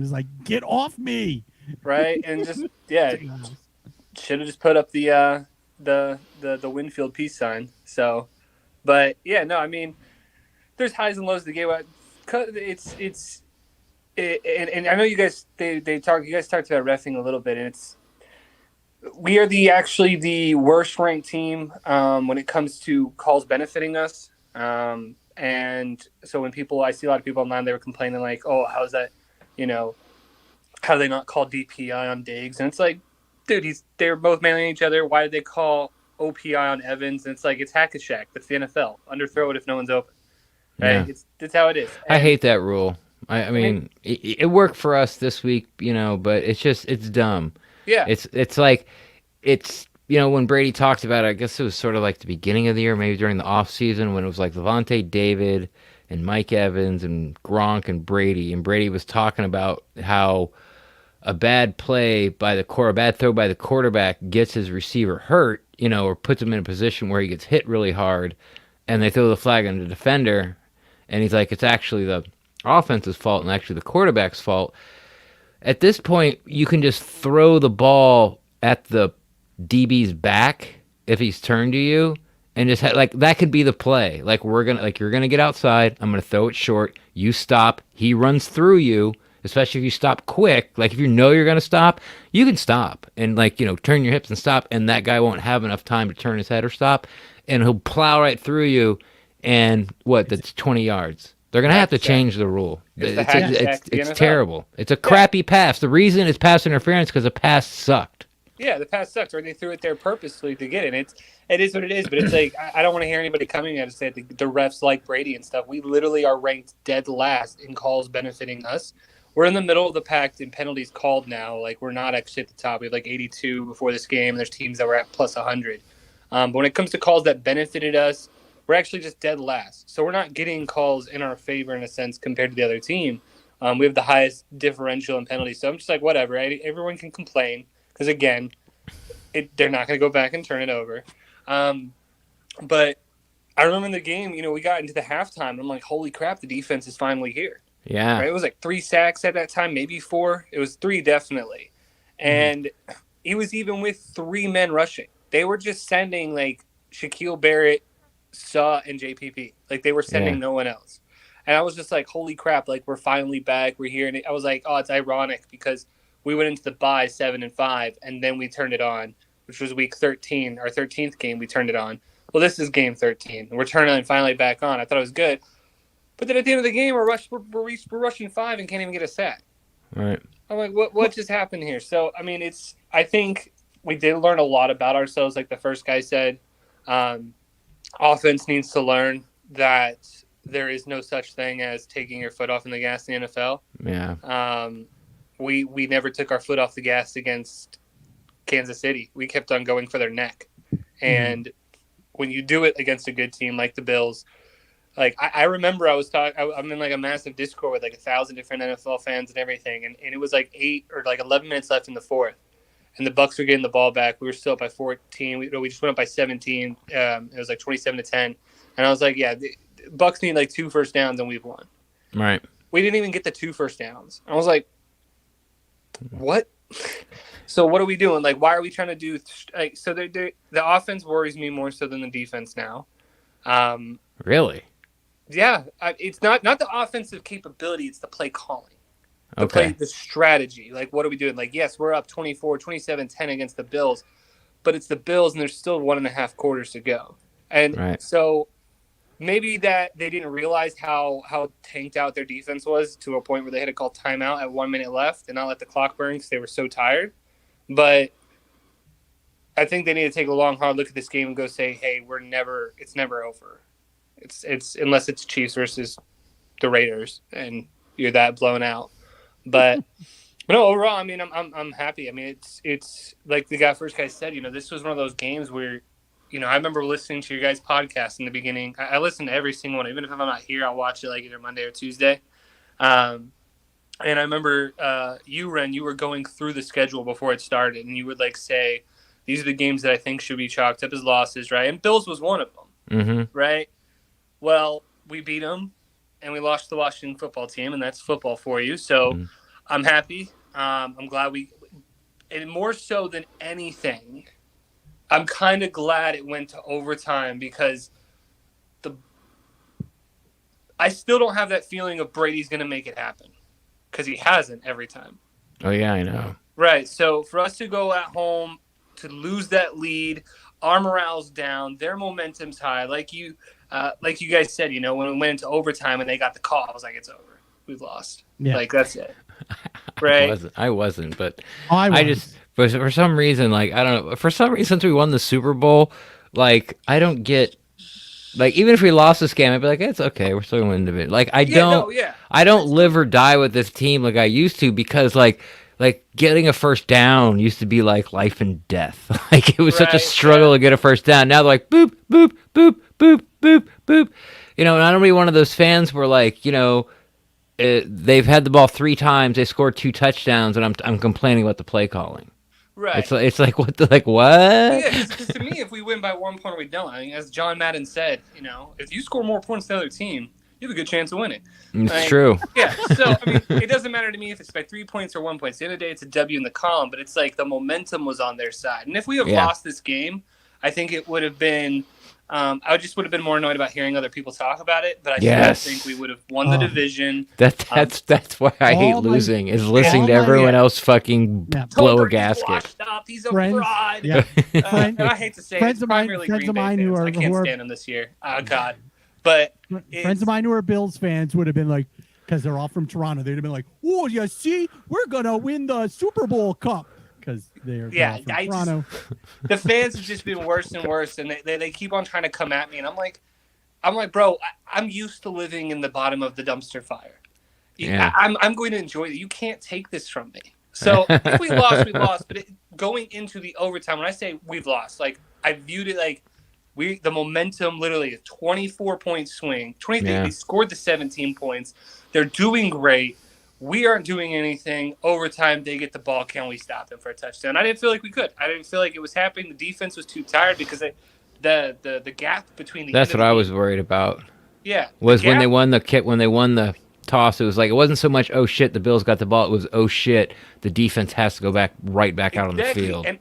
was like, "Get off me!" Right, and just should have just put up the Winfield peace sign. So, but yeah, no, I mean, there's highs and lows to the game. And I know you guys you guys talked about reffing a little bit, and we are actually the worst ranked team when it comes to calls benefiting us. And so when I see a lot of people online, they were complaining like, oh, how's that, how do they not call DPI on Diggs? And it's like, dude, they're both mailing each other. Why did they call OPI on Evans? And it's like, it's hack a shack. That's the NFL. Underthrow it if no one's open. Right? Yeah. That's how it is. And
I hate that rule. I mean, it worked for us this week, but it's dumb.
Yeah.
It's like, when Brady talked about it, I guess it was sort of like the beginning of the year, maybe during the off season when it was like Levante David and Mike Evans and Gronk and Brady. And Brady was talking about how a bad play by a bad throw by the quarterback gets his receiver hurt, or puts him in a position where he gets hit really hard, and they throw the flag on the defender, and he's like, it's actually the offense's fault and actually the quarterback's fault. At this point, you can just throw the ball at the DB's back if he's turned to you, and just that could be the play. Like you're gonna get outside. I'm gonna throw it short. You stop. He runs through you. Especially if you stop quick, like if you're going to stop, you can stop and turn your hips and stop, and that guy won't have enough time to turn his head or stop, and he'll plow right through you, and that's 20 yards. They're going to have to change the rule. It's terrible. It's a crappy pass. The reason it's pass interference because the pass sucked.
Yeah, the pass sucked, or they threw it there purposely to get it. It is what it is, but it's like, I don't want to hear anybody coming at us say the refs like Brady and stuff. We literally are ranked dead last in calls benefiting us. We're in the middle of the pack in penalties called now. Like, we're not actually at the top. We have like 82 before this game. There's teams that were at plus 100. But when it comes to calls that benefited us, we're actually just dead last. So we're not getting calls in our favor in a sense compared to the other team. We have the highest differential in penalties. So I'm just like, whatever. Right? Everyone can complain because, again, they're not going to go back and turn it over. But I remember in the game, we got into the halftime. And I'm like, holy crap, the defense is finally here.
Yeah.
Right? It was like 3 sacks at that time, maybe 4. It was 3 definitely. And he was even with 3 men rushing. They were just sending like Shaquille Barrett, Saw, and JPP. Like they were sending no one else. And I was just like, holy crap, like we're finally back. We're here. And I was like, oh, it's ironic because we went into the bye 7-5 and then we turned it on, which was week 13, our 13th game. We turned it on. Well, this is game 13. And we're turning it finally back on. I thought it was good. But then at the end of the game, we're rushing 5 and can't even get a sack.
Right.
I'm like, what just happened here? So, I mean, I think we did learn a lot about ourselves. Like the first guy said, offense needs to learn that there is no such thing as taking your foot off in the gas in the NFL.
Yeah.
We never took our foot off the gas against Kansas City. We kept on going for their neck. And when you do it against a good team like the Bills, like I remember I'm in like a massive Discord with like 1,000 different NFL fans and everything. And it was like 8 or like 11 minutes left in the fourth. And the Bucs were getting the ball back. We were still up by 14. We just went up by 17. It was like 27-10. And I was like, yeah, Bucks need like 2 first downs and we've won.
Right.
We didn't even get the 2 first downs. I was like, what? So what are we doing? Like, why are we trying to do like? So the offense worries me more so than the defense now.
Really?
Yeah, it's not the offensive capability; it's the play calling, the strategy. Like, what are we doing? Like, yes, we're up 24, 27-10 against the Bills, but it's the Bills, and there's still 1.5 quarters to go. And so maybe that they didn't realize how tanked out their defense was to a point where they had to call timeout at 1 minute left and not let the clock burn because they were so tired. But I think they need to take a long, hard look at this game and go say, hey, it's never over. It's unless it's Chiefs versus the Raiders and you're that blown out. But no, overall, I mean, I'm happy. I mean, it's like the first guy said, this was one of those games where, I remember listening to your guys' podcast in the beginning. I listen to every single one. Even if I'm not here, I'll watch it like either Monday or Tuesday. And I remember you were going through the schedule before it started, and you would say, these are the games that I think should be chalked up as losses, right? And Bills was one of them, right? Well, we beat them, and we lost the Washington football team, and that's football for you. So I'm happy. I'm glad and more so than anything, I'm kind of glad it went to overtime because I still don't have that feeling of Brady's going to make it happen because he hasn't every time.
Oh, yeah, I know.
Right. So for us to go at home, to lose that lead, our morale's down, their momentum's high. Like you guys said, when we went into overtime and they got the call, I was like, it's over. We've lost. Yeah. Like, that's it. Right?
I wasn't, but
I
just, for some reason, I don't know. For some reason, since we won the Super Bowl, I don't get, even if we lost this game, I'd be like, it's okay. We're still going to win it. I don't live or die with this team like I used to because, getting a first down used to be life and death. It was such a struggle to get a first down. Now they're boop, boop, boop, boop, boop, boop. And I don't be one of those fans where they've had the ball 3 times, they scored 2 touchdowns, and I'm complaining about the play calling.
Right.
It's what? What?
Yeah, because to me, if we win by 1 point or we don't, I mean, as John Madden said, if you score more points than the other team, you have a good chance of winning.
It's true.
Yeah, so, I mean, it doesn't matter to me if it's by 3 points or 1 point. At the end of the day, it's a W in the column, but it's the momentum was on their side. And if we have lost this game, I think it would have been I just would have been more annoyed about hearing other people talk about it, but I still think we would have won the division.
That's why I hate losing, is listening to everyone else fucking blow a gasket.
He's a fraud. Yeah. I hate to say it. Friends of mine who I can't stand him this year. Oh, God. But
friends of mine who are Bills fans would have been like, because they're all from Toronto, they'd have been like, oh, you see, we're going to win the Super Bowl Cup. Because they're from Toronto.
The fans have just been worse and worse, and they keep on trying to come at me, and I'm like, bro, I'm used to living in the bottom of the dumpster fire. Yeah. I'm going to enjoy it. You can't take this from me. So if we lost, we lost. But going into the overtime, when I say we've lost, I viewed it the momentum literally a 24-point swing. They scored the 17 points. They're doing great. We aren't doing anything. Overtime, they get the ball. Can we stop them for a touchdown? I didn't feel like we could. I didn't feel like it was happening. The defense was too tired because the gap between the.
That's what I was worried about.
Yeah,
was when they won the toss. It was it wasn't so much oh shit the Bills got the ball. It was oh shit the defense has to go back out on the field.
And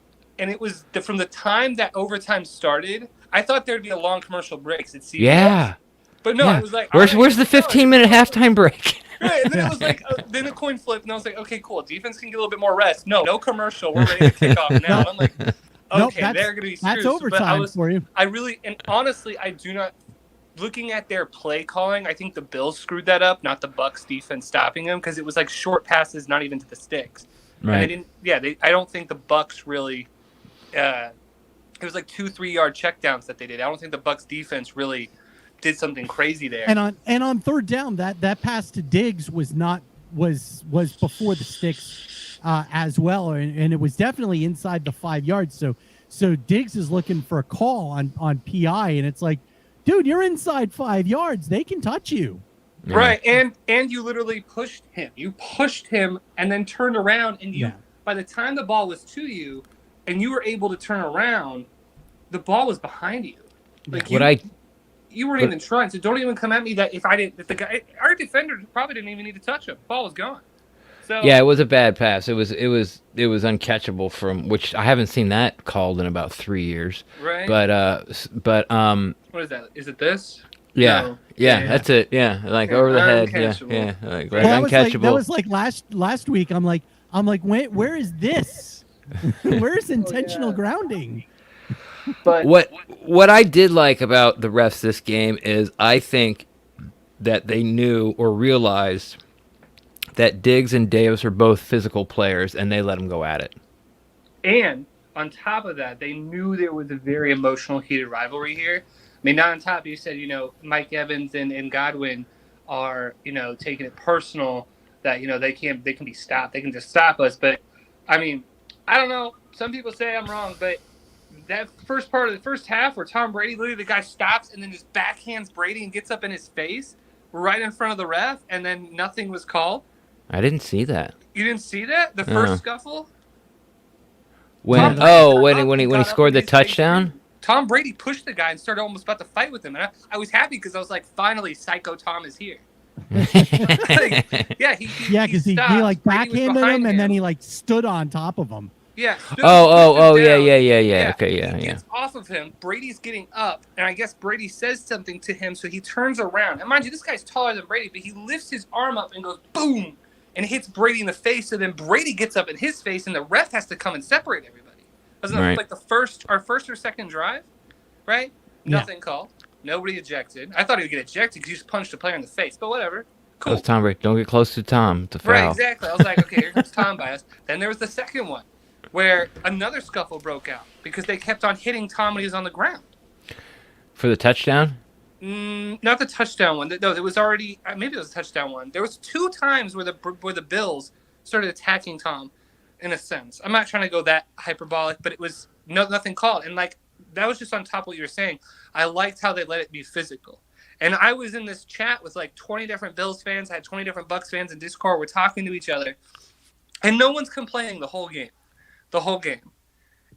it was from the time that overtime started. I thought there'd be a long commercial break.
Yeah.
But no, it was
where's the 15-minute halftime break?
Right, and then it was then a coin flip, and I was like, okay, cool. Defense can get a little bit more rest. No commercial. We're ready to kick off now. And I'm like, okay, they're going to be screwed.
That's overtime for you.
I really, and honestly, I do not. Looking at their play calling, I think the Bills screwed that up, not the Bucs defense stopping them, because it was short passes, not even to the sticks.
Right.
And they didn't. Yeah, I don't think the Bucs really. It was 2-3 yard checkdowns that they did. I don't think the Bucs defense really did something crazy there.
And on third down, that pass to Diggs was before the sticks as well, and it was definitely inside the 5 yards. So Diggs is looking for a call on PI, and it's like, dude, you're inside 5 yards. They can touch you.
Yeah. Right, and you literally pushed him. You pushed him and then turned around, and by the time the ball was to you, and you were able to turn around, the ball was behind you. you weren't even trying. So don't even come at me that if the guy, our defender probably didn't even need to touch him. Ball was gone. So
Yeah, it was a bad pass. It was uncatchable from which I haven't seen that called in about 3 years.
Right.
But
what is that? Is it this?
yeah,
No.
yeah, that's it. Yeah, like over the head. Yeah,
Uncatchable.
yeah, like
Well,
right, uncatchable.
that was like last week. I'm like, where is this? Where's intentional grounding?
But
What I did like about the refs this game is I think that they knew or realized that Diggs and Davis are both physical players, and they let them go at it.
And on top of that, they knew there was a very emotional, heated rivalry here. I mean, not on top, you said, Mike Evans and Godwin are, taking it personal that, they can be stopped. They can just stop us. But, I mean, I don't know. Some people say I'm wrong, but that first part of the first half where Tom Brady, literally the guy stops and then just backhands Brady and gets up in his face right in front of the ref, and then nothing was called.
I didn't see that.
You didn't see that? The first scuffle?
When he scored the touchdown?
Tom Brady pushed the guy and started almost about to fight with him. And I was happy because I was like, finally, Psycho Tom is here.
Because he like backhanded him and then he like stood on top of him.
Yeah.
Yeah. Okay, yeah.
Gets off of him. Brady's getting up, and I guess Brady says something to him, so he turns around. And mind you, this guy's taller than Brady, but he lifts his arm up and goes boom, and hits Brady in the face. So then Brady gets up in his face, and the ref has to come and separate everybody. Wasn't that like our first or second drive, right? Nothing called. Nobody ejected. I thought he would get ejected because he just punched a player in the face, but whatever. Cool.
That was Tom Brady. Don't get close to Tom. It's a foul.
Right, exactly. I was like, okay, here comes Tom bias. Then there was the second one, where another scuffle broke out because they kept on hitting Tom when he was on the ground.
For the touchdown?
Not the touchdown one. No, it was already maybe it was a touchdown one. There was 2 times where the Bills started attacking Tom, in a sense. I'm not trying to go that hyperbolic, but it was nothing called. And like that was just on top of what you were saying. I liked how they let it be physical. And I was in this chat with like 20 different Bills fans. I had 20 different Bucks fans in Discord. We're talking to each other, and no one's complaining the whole game.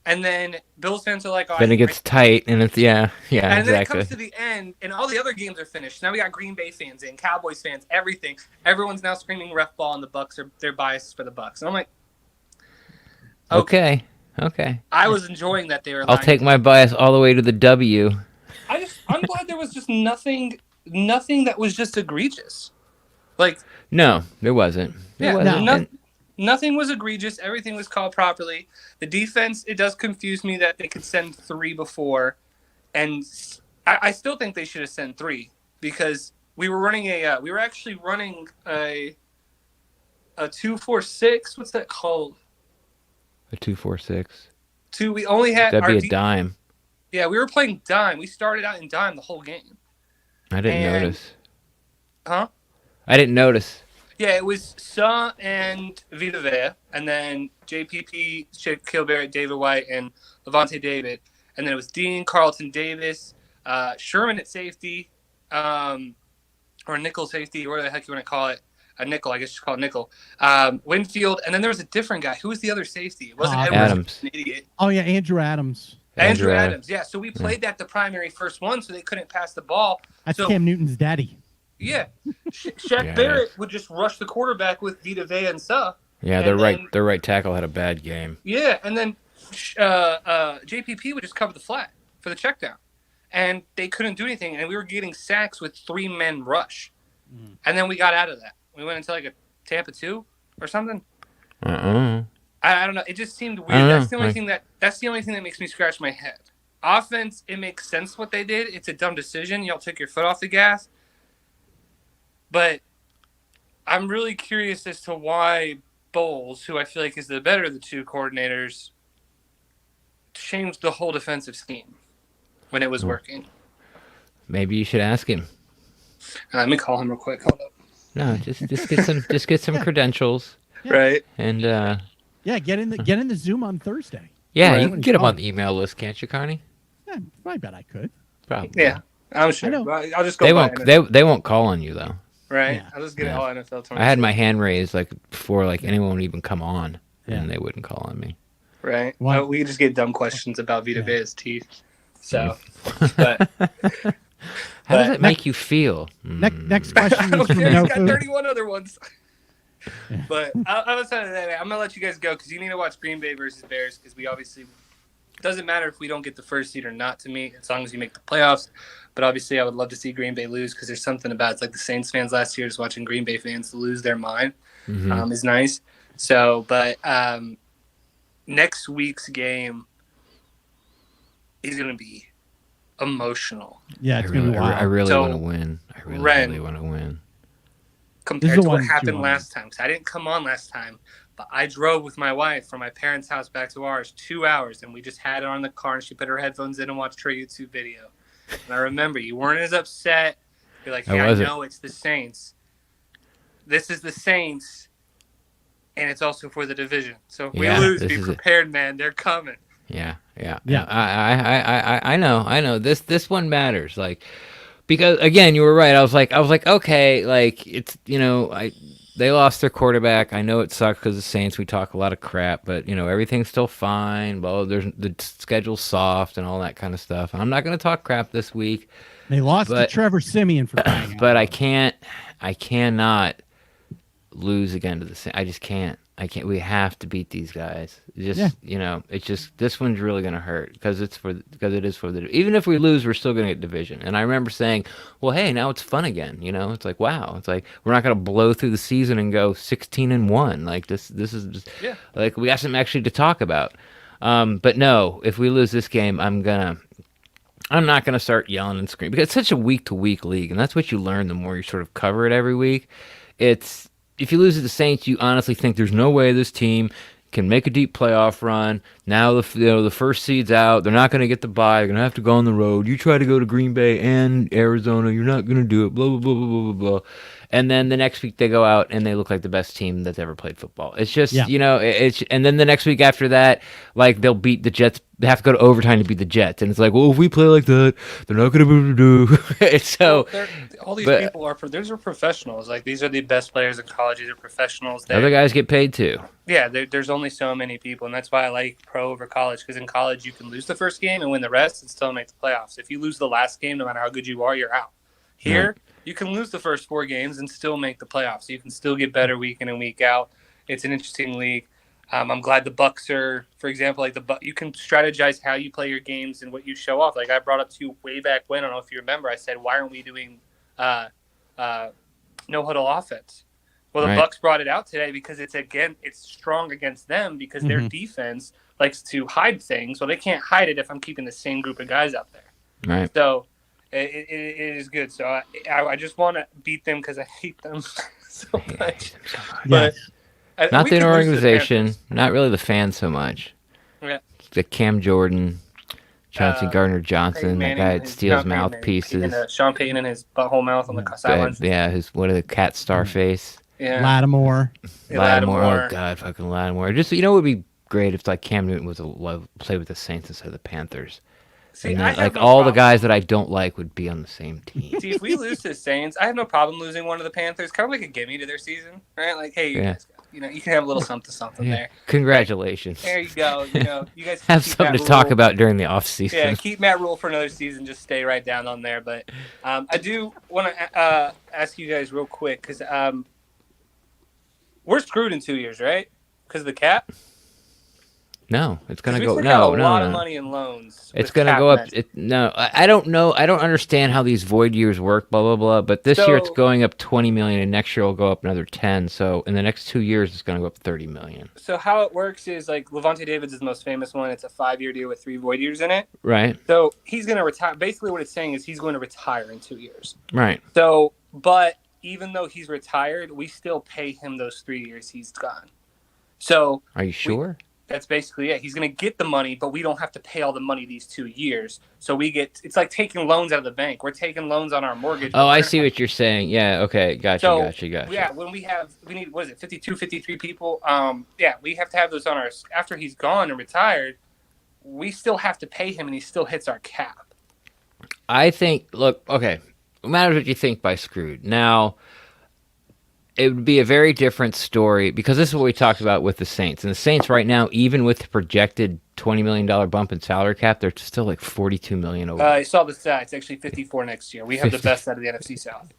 And then Bills fans are like, oh,
then it gets tight, and it's and
exactly. Then it comes to the end, and all the other games are finished. Now we got Green Bay fans in, Cowboys fans, everything. Everyone's now screaming ref ball, and the Bucks are their bias for the Bucks. And I'm like, okay.
I
was enjoying that they were.
I'll take my bias all the way to the W.
I'm glad there was just nothing that was just egregious. Like
no, there wasn't.
Nothing was egregious. Everything was called properly. The defense, it does confuse me that they could send 3 before, and I still think they should have sent 3 because we were actually running a 2-4-6. What's that called?
A 2-4-6.
We only had
that'd be a dime.
Yeah, we were playing dime. We started out in dime the whole game.
I didn't notice.
Huh?
I didn't notice.
Yeah, it was Sa and Vita Vea, and then JPP, Shaquille Barrett, David White, and Levante David. And then it was Dean, Carlton Davis, Sherman at safety, or nickel safety, or whatever the heck you want to call it. A nickel, I guess you call it nickel. Winfield, and then there was a different guy. Who was the other safety? It wasn't
Adams.
An idiot.
Oh, yeah, Andrew Adams.
Andrew Adams, yeah. So we played that the primary first one, so they couldn't pass the ball.
That's Cam Newton's daddy.
Yeah, Shaq Barrett would just rush the quarterback with Vita Vea and Sa.
Yeah, their right tackle had a bad game.
Yeah, and then JPP would just cover the flat for the check down, and they couldn't do anything. And we were getting sacks with 3-men rush, and then we got out of that. We went into like a Tampa 2 or something. I don't know. It just seemed weird. That's the only thing that makes me scratch my head. Offense, it makes sense what they did. It's a dumb decision. Y'all took your foot off the gas. But I'm really curious as to why Bowles, who I feel like is the better of the 2 coordinators, changed the whole defensive scheme when it was working. Maybe
you should ask him.
Let me call him real quick. Hold up.
No, just get some credentials.
Yeah.
Right.
And
get in the Zoom on Thursday.
Yeah, you can get him on the email list, can't you, Carney?
Yeah, I bet I could.
Probably.
Yeah, I'm sure. I'll just go.
They won't call on you though.
Right. Yeah. I'll just get all NFL 20.
I had my hand raised before anyone would even come on, and they wouldn't call on me.
Right. Well, we just get dumb questions about Vita Vea's teeth. So, but
How does that make you feel?
Next question
I don't
is from
care.
No
He's got
Food.
31 other ones. But outside of that, I'm gonna let you guys go because you need to watch Green Bay versus Bears because we obviously doesn't matter if we don't get the first seed or not to me as long as you make the playoffs. But obviously, I would love to see Green Bay lose because there's something about it's like the Saints fans last year just watching Green Bay fans lose their mind is nice. So, but next week's game is gonna be emotional.
Yeah, it's going to be wild.
I really
So,
want to win. I really,
Ren,
really want to win.
Compared
This is
to
the
what
one that you
happened
wanted.
last time. So I didn't come on last time, but I drove with my wife from my parents' house back to ours 2 hours, and we just had it on the car, and she put her headphones in and watched her YouTube video. And I remember you weren't as upset. You're like, hey, I know it's the Saints. This is the Saints, and it's also for the division. So if we lose, be prepared, man. They're coming.
Yeah.
Yeah.
I know. This one matters. Like, because again, you were right. I was like, okay, like it's they lost their quarterback. I know it sucks because the Saints. We talk a lot of crap, but everything's still fine. Well, there's the schedule's soft and all that kind of stuff. I'm not going to talk crap this week.
They lost to Trevor Siemian for crying out
but
loud.
I cannot lose again to the Saints. I just can't. We have to beat these guys. It's just this one's really going to hurt because it is for the. Even if we lose, we're still going to get division. And I remember saying, "Well, hey, now it's fun again." It's like, wow, it's like we're not going to blow through the season and go 16-1. Like this is just like we got something actually to talk about. But no, if we lose this game, I'm not going to start yelling and screaming because it's such a week-to-week league, and that's what you learn the more you sort of cover it every week. If you lose to the Saints, you honestly think there's no way this team can make a deep playoff run. Now the first seed's out. They're not going to get the bye. They're going to have to go on the road. You try to go to Green Bay and Arizona. You're not going to do it. Blah, blah, blah, blah, blah, blah. And then the next week they go out and they look like the best team that's ever played football. It's just, and then the next week after that, like they'll beat the Jets. They have to go to overtime to beat the Jets. And it's like, well, if we play like that, they're not going to be able to do. It's so.
Well, all these people are professionals. Like these are the best players in college. These are professionals.
Other guys get paid too.
Yeah, there's only so many people. And that's why I like pro over college. Because in college, you can lose the first game and win the rest and still make the playoffs. If you lose the last game, no matter how good you are, you're out. Here, you can lose the first 4 games and still make the playoffs. You can still get better week in and week out. It's an interesting league. I'm glad the BUCS are, for example, like you can strategize how you play your games and what you show off. Like I brought up to you way back when, I don't know if you remember, I said, why aren't we doing no huddle offense? Well, the BUCS brought it out today because it's strong against them because their defense likes to hide things. Well, they can't hide it if I'm keeping the same group of guys out there.
Right.
So it is good. So I just want to beat them because I hate them so much. But
not the organization, not really the fans so much.
Yeah.
The Cam Jordan, Chauncey Gardner-Johnson, that guy that steals mouthpieces.
Sean Payton in his butthole mouth on the sidelines.
Yeah, what are the cat star face?
Yeah.
Lattimore.
Oh God, fucking Lattimore. Just it would be great if like Cam Newton was play with the Saints instead of the Panthers.
See,
and then, all the guys that I don't like would be on the same team.
See, if we lose to the Saints, I have no problem losing one of the Panthers. Kind of like a gimme to their season, right? Like, hey, you guys, you can have a little something there.
Congratulations.
There you go. You guys
have something to talk about during the off season.
Yeah, keep Matt Rule for another season. Just stay right down on there. But I do want to ask you guys real quick because we're screwed in 2 years, right? Because of the cap.
No, it's gonna go.
A lot of money in loans.
It's gonna go up. I don't know. I don't understand how these void years work. Blah blah blah. But this year it's going up 20 million, and next year will go up another 10. So in the next 2 years, it's gonna go up 30 million.
So how it works is like Levante Davids is the most famous one. It's a 5-year deal with 3 void years in it.
Right.
So he's gonna retire. Basically, what it's saying is he's going to retire in 2 years.
Right.
So, but even though he's retired, we still pay him those 3 years he's gone. So
are you sure?
That's basically it. He's going to get the money, but we don't have to pay all the money these 2 years. So it's like taking loans out of the bank. We're taking loans on our mortgage.
Oh, I see what you're saying. Yeah, okay. Gotcha.
Yeah, when we need, what is it, 52, 53 people? We have to have those on our, after he's gone and retired, we still have to pay him and he still hits our cap.
I think, look, okay, no matter what you think by screwed. Now, it would be a very different story because this is what we talked about with the Saints. And the Saints right now, even with the projected $20 million bump in salary cap, they're still like $42 million over.
I saw the stats. It's actually 54 next year. We have the best out of the NFC South.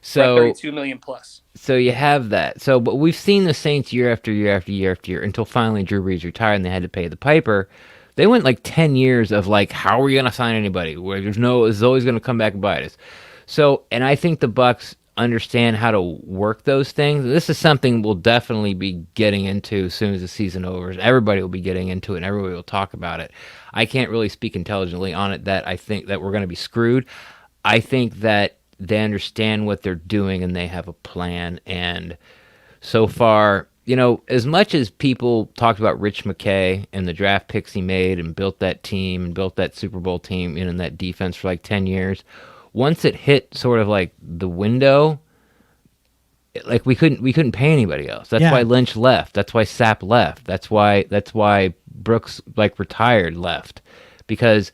So
we're at 32 million plus.
So you have that. So, but we've seen the Saints year after year after year after year until finally Drew Brees retired and they had to pay the piper. They went like 10 years of like, how are we going to sign anybody? Where it's always going to come back and bite us. So, and I think the Bucs understand how to work those things. This is something we'll definitely be getting into as soon as the season over. Everybody will be getting into it and everybody will talk about it. I can't really speak intelligently on it that I think that we're going to be screwed. I think that they understand what they're doing and they have a plan. And so far, as much as people talked about Rich McKay and the draft picks he made and built that team and built that Super Bowl team and that defense for like 10 years, once it hit sort of like the window, like we couldn't pay anybody else. That's why Lynch left. That's why Sapp left. That's why Brooks like retired left, because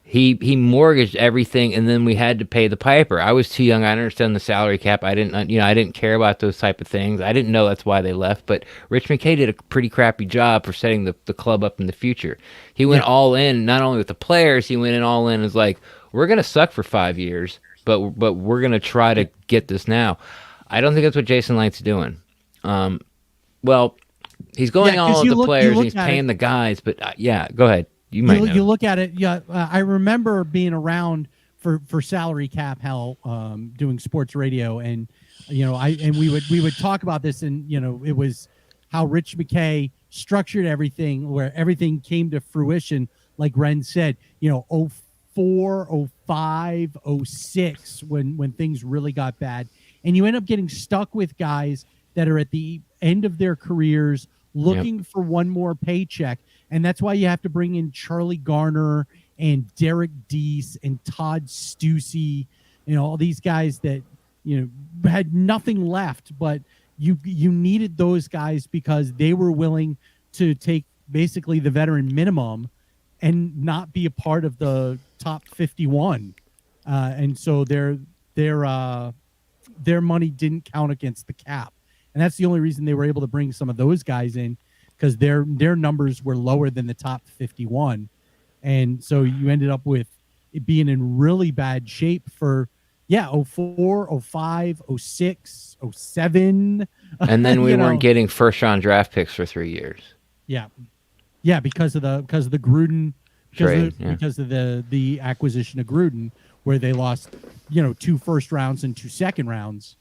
he mortgaged everything and then we had to pay the piper. I was too young. I didn't understand the salary cap. I didn't care about those type of things. I didn't know that's why they left. But Rich McKay did a pretty crappy job for setting the club up in the future. He went all in, not only with the players. He went in all in as like, we're gonna suck for 5 years, but we're gonna try to get this now. I don't think that's what Jason Light's doing. Well, he's going all of the players. And he's paying the guys, but go ahead. You
look at it. Yeah, I remember being around for salary cap hell, doing sports radio, and we would talk about this, and it was how Rich McKay structured everything, where everything came to fruition. Like Ren said, 04, 05, 06, when things really got bad, and you end up getting stuck with guys that are at the end of their careers looking for one more paycheck. And that's why you have to bring in Charlie Garner and Derek Deese and Todd Stussy, all these guys that, had nothing left, but you needed those guys because they were willing to take basically the veteran minimum and not be a part of the top 51. And so their money didn't count against the cap. And that's the only reason they were able to bring some of those guys in, because their numbers were lower than the top 51. And so you ended up with it being in really bad shape for 04, 05, 06, 07.
And then we weren't getting first round draft picks for 3 years.
Yeah, because of the Gruden
trade,
because of the acquisition of Gruden, where they lost 2 first rounds and 2 second rounds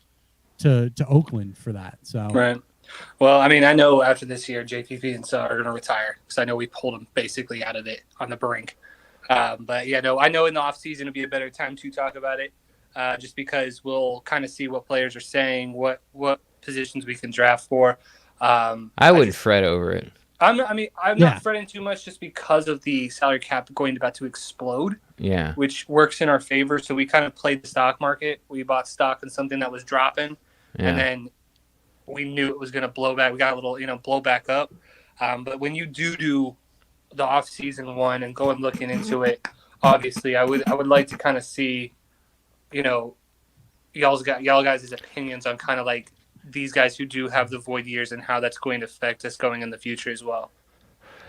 to Oakland for that. So
right. Well, I mean, I know after this year, JPP and Sal are going to retire because I know we pulled them basically out of it on the brink. But I know in the offseason it'll be a better time to talk about it, just because we'll kind of see what players are saying, what positions we can draft for.
I wouldn't fret over it.
I'm not fretting too much just because of the salary cap about to explode.
Yeah. Which
works in our favor. So we kind of played the stock market. We bought stock in something that was dropping, and then we knew it was going to blow back. We got a little, blow back up. But when you do the off-season one and go and looking into it, obviously I would like to kind of see, y'all guys' opinions on kind of like these guys who do have the void years and how that's going to affect us going in the future as well.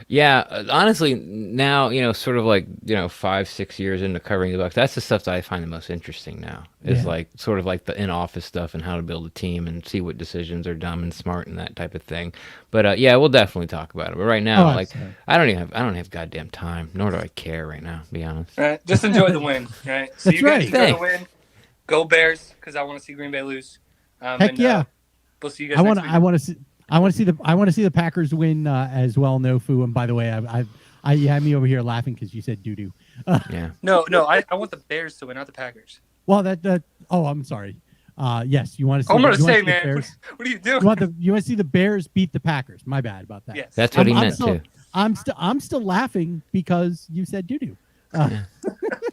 Yeah, honestly, now, sort of like, 5-6 years into covering the Bucs, that's the stuff that I find the most interesting now. Is like sort of like the in-office stuff and how to build a team and see what decisions are dumb and smart and that type of thing. But we'll definitely talk about it. But right now, I don't have goddamn time, nor do I care right now, to be honest.
Right, just enjoy the win, right? So
that's
you guys
right.
enjoy the win. Go Bears, because I want to see Green Bay lose.
Heck yeah.
We'll see you guys next week.
I want to see the Packers win as well, Nofu. And by the way, you had me over here laughing because you said doo-doo.
Yeah.
No, I want the Bears to win, not the Packers.
Well, I'm sorry. Yes, you want to see.
I'm going to say, man, what are you doing?
You want to see the Bears beat the Packers? My bad about that.
Yes.
That's what he meant too.
I'm still laughing because you said doo-doo.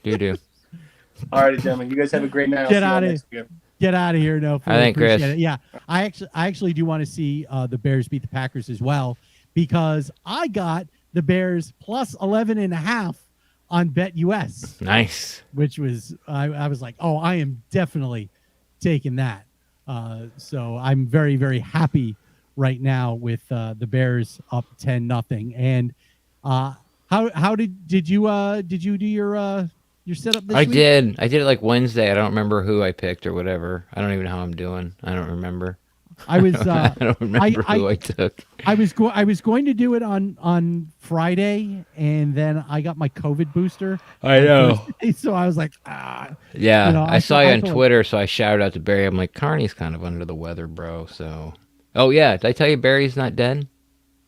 Doo-doo.
All right, gentlemen. You guys have a great night.
Get out of here. Get out of here, no.
I think, Chris.
It. Yeah, I actually do want to see the Bears beat the Packers as well, because I got the Bears plus 11.5 on BetUS.
Nice.
Which was I was like, oh, I am definitely taking that. So I'm very, very happy right now with the Bears up 10-0. And how did you do your setup this week?
I did it like Wednesday. I don't remember who I picked or whatever. I don't even know how I'm doing. I don't remember.
I was
I don't remember who I took.
I was going to do it on Friday, and then I got my COVID booster.
I know.
Thursday, so I was like,
Yeah, I saw you on Twitter, so I shouted out to Barry. I'm like, Carney's kind of under the weather, bro. So, oh yeah, did I tell you Barry's not dead?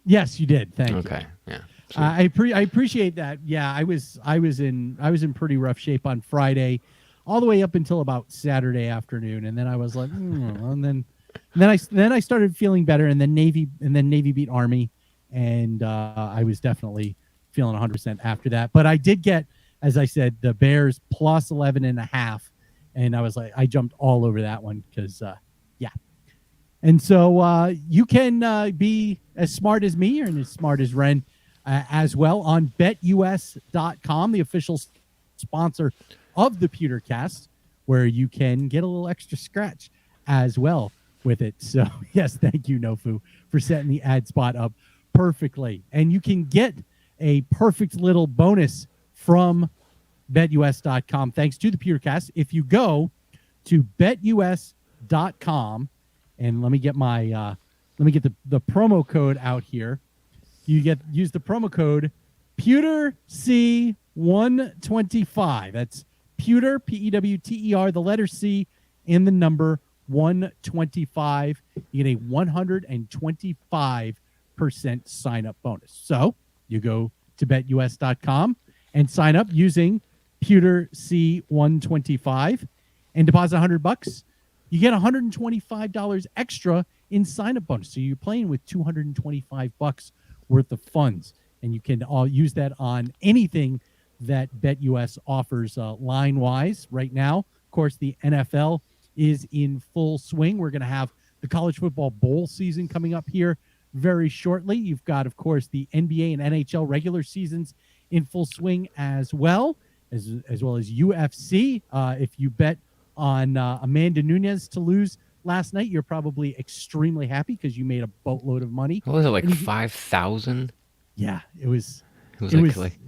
Yes, you did. Thank you.
Okay, yeah.
I appreciate that. Yeah, I was in pretty rough shape on Friday, all the way up until about Saturday afternoon, and then I was like, and then I started feeling better, and then Navy beat Army, and I was definitely feeling 100% after that. But I did get, as I said, the Bears plus 11.5, and I was like, I jumped all over that one because yeah. And so you can be as smart as me and as smart as Ren as well on BetUS.com, the official sponsor of the PewterCast, where you can get a little extra scratch as well with it. So yes, thank you, Nofu, for setting the ad spot up perfectly. And you can get a perfect little bonus from BetUS.com thanks to the PewterCast if you go to BetUS.com. And let me get the promo code out here. Use the promo code PewterC125. That's Pewter, Pewter, the letter C, and the number 125. You get a 125% sign up bonus. So you go to betus.com and sign up using PewterC125 and deposit $100. You get $125 extra in sign up bonus. So you're playing with $225 worth of funds, and you can all use that on anything that BetUS offers line wise right now. Of course, the NFL is in full swing. We're going to have the college football bowl season coming up here very shortly. You've got, of course, the NBA and NHL regular seasons in full swing as well as UFC. If you bet on Amanda Nunes to lose last night, you're probably extremely happy because you made a boatload of money.
What was it, like 5,000?
Yeah, it was
like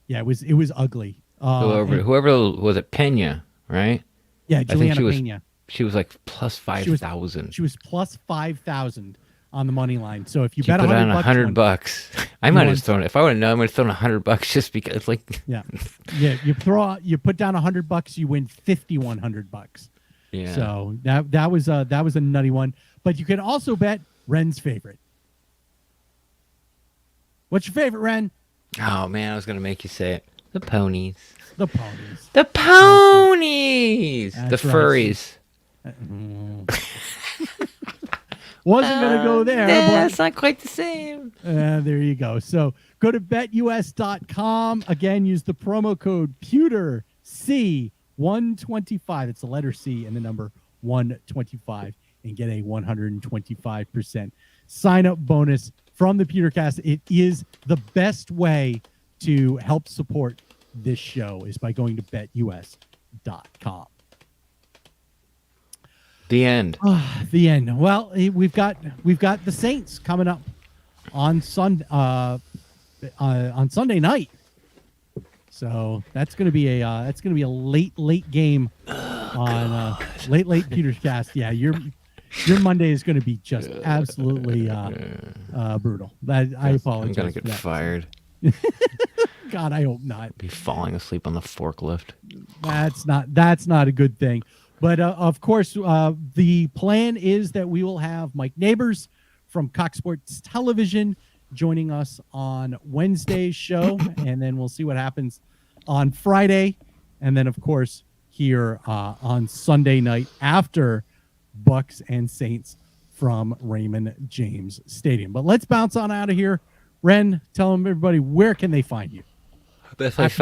yeah, it was ugly.
Whoever was it, Pena, right?
Yeah, Juliana Pena.
She was like plus 5,000.
She was plus 5,000 on the money line. So if you
bet
$100,
$100, I might have thrown it. If I would have known, I would have thrown $100 just because, like,
yeah. You put down $100, you win $5,100.
Yeah.
So that was a nutty one. But you can also bet Ren's favorite. What's your favorite, Ren?
Oh man, I was gonna make you say it. The ponies.
The ponies.
The ponies. The furries.
Wasn't going to go there.
Yeah, it's not quite the same.
There you go. So go to betus.com. Again, use the promo code PewterC125. It's the letter C and the number 125 and get a 125% sign-up bonus from the PewterCast. It is the best way to help support this show is by going to betus.com.
The end.
The end. Well, we've got the Saints coming up on Sunday night. So that's going to be a late game on late PewterCast. Yeah, your Monday is going to be just absolutely brutal. I apologize.
I'm going to get fired.
God, I hope not.
Be falling asleep on the forklift.
That's not a good thing. But of course, the plan is that we will have Mike Neighbors from Cox Sports Television joining us on Wednesday's show, and then we'll see what happens on Friday, and then of course here on Sunday night after BUCS and Saints from Raymond James Stadium. But let's bounce on out of here. Ren, tell them everybody, where can they find you?
Best place to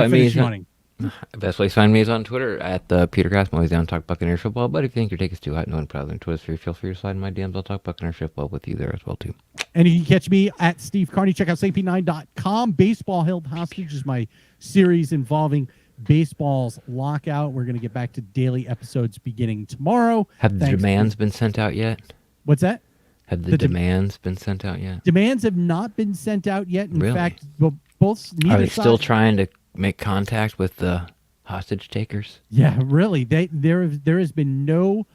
find me is on Twitter at the PewterCast. I'm always down to talk Buccaneers football, but if you think your take is too hot, no one proudly on Twitter, feel free to slide in my DMs. I'll talk Buccaneers football with you there as well too.
And you can catch me at Steve Carney. Check out SaintP9.com. Baseball Held Hostage is my series involving baseball's lockout. We're going to get back to daily episodes beginning tomorrow.
Have the demands been sent out yet?
What's that?
Have the demands been sent out yet?
Demands have not been sent out yet. In fact, both
are they still trying to make contact with the hostage takers?
Yeah, really. There has been no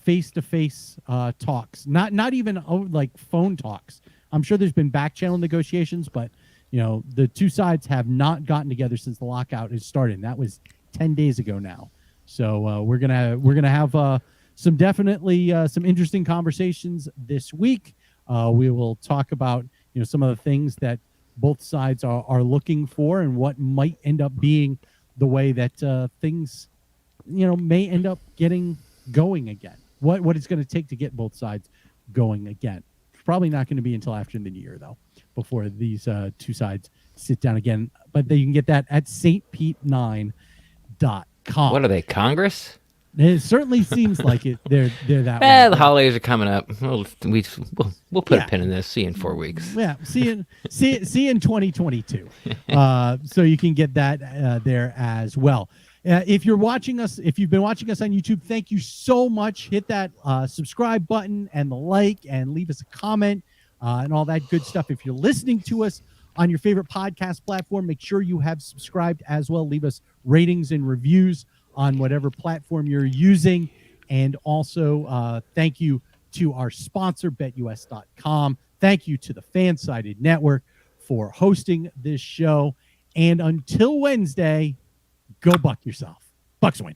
face-to-face talks. Not even like phone talks. I'm sure there's been back channel negotiations, but the two sides have not gotten together since the lockout has started. And that was 10 days ago now. So we're gonna have some interesting conversations this week. We will talk about some of the things that both sides are looking for and what might end up being the way that things may end up getting going again. What it's going to take to get both sides going again. Probably not going to be until after the new year, though, before these two sides sit down again. But you can get that at stpete9.com.
What are they, Congress?
It certainly seems like it. They're that way.
The holidays are coming up. We'll put a pin in this. See you in 4 weeks.
Yeah, see you in 2022. So you can get that there as well. If you've been watching us on YouTube, thank you so much. Hit that subscribe button and the like, and leave us a comment and all that good stuff. If you're listening to us on your favorite podcast platform, make sure you have subscribed as well. Leave us ratings and reviews on whatever platform you're using. And also thank you to our sponsor, BetUS.com. Thank you to the Fansided Network for hosting this show. And until Wednesday, go buck yourself. Bucks win.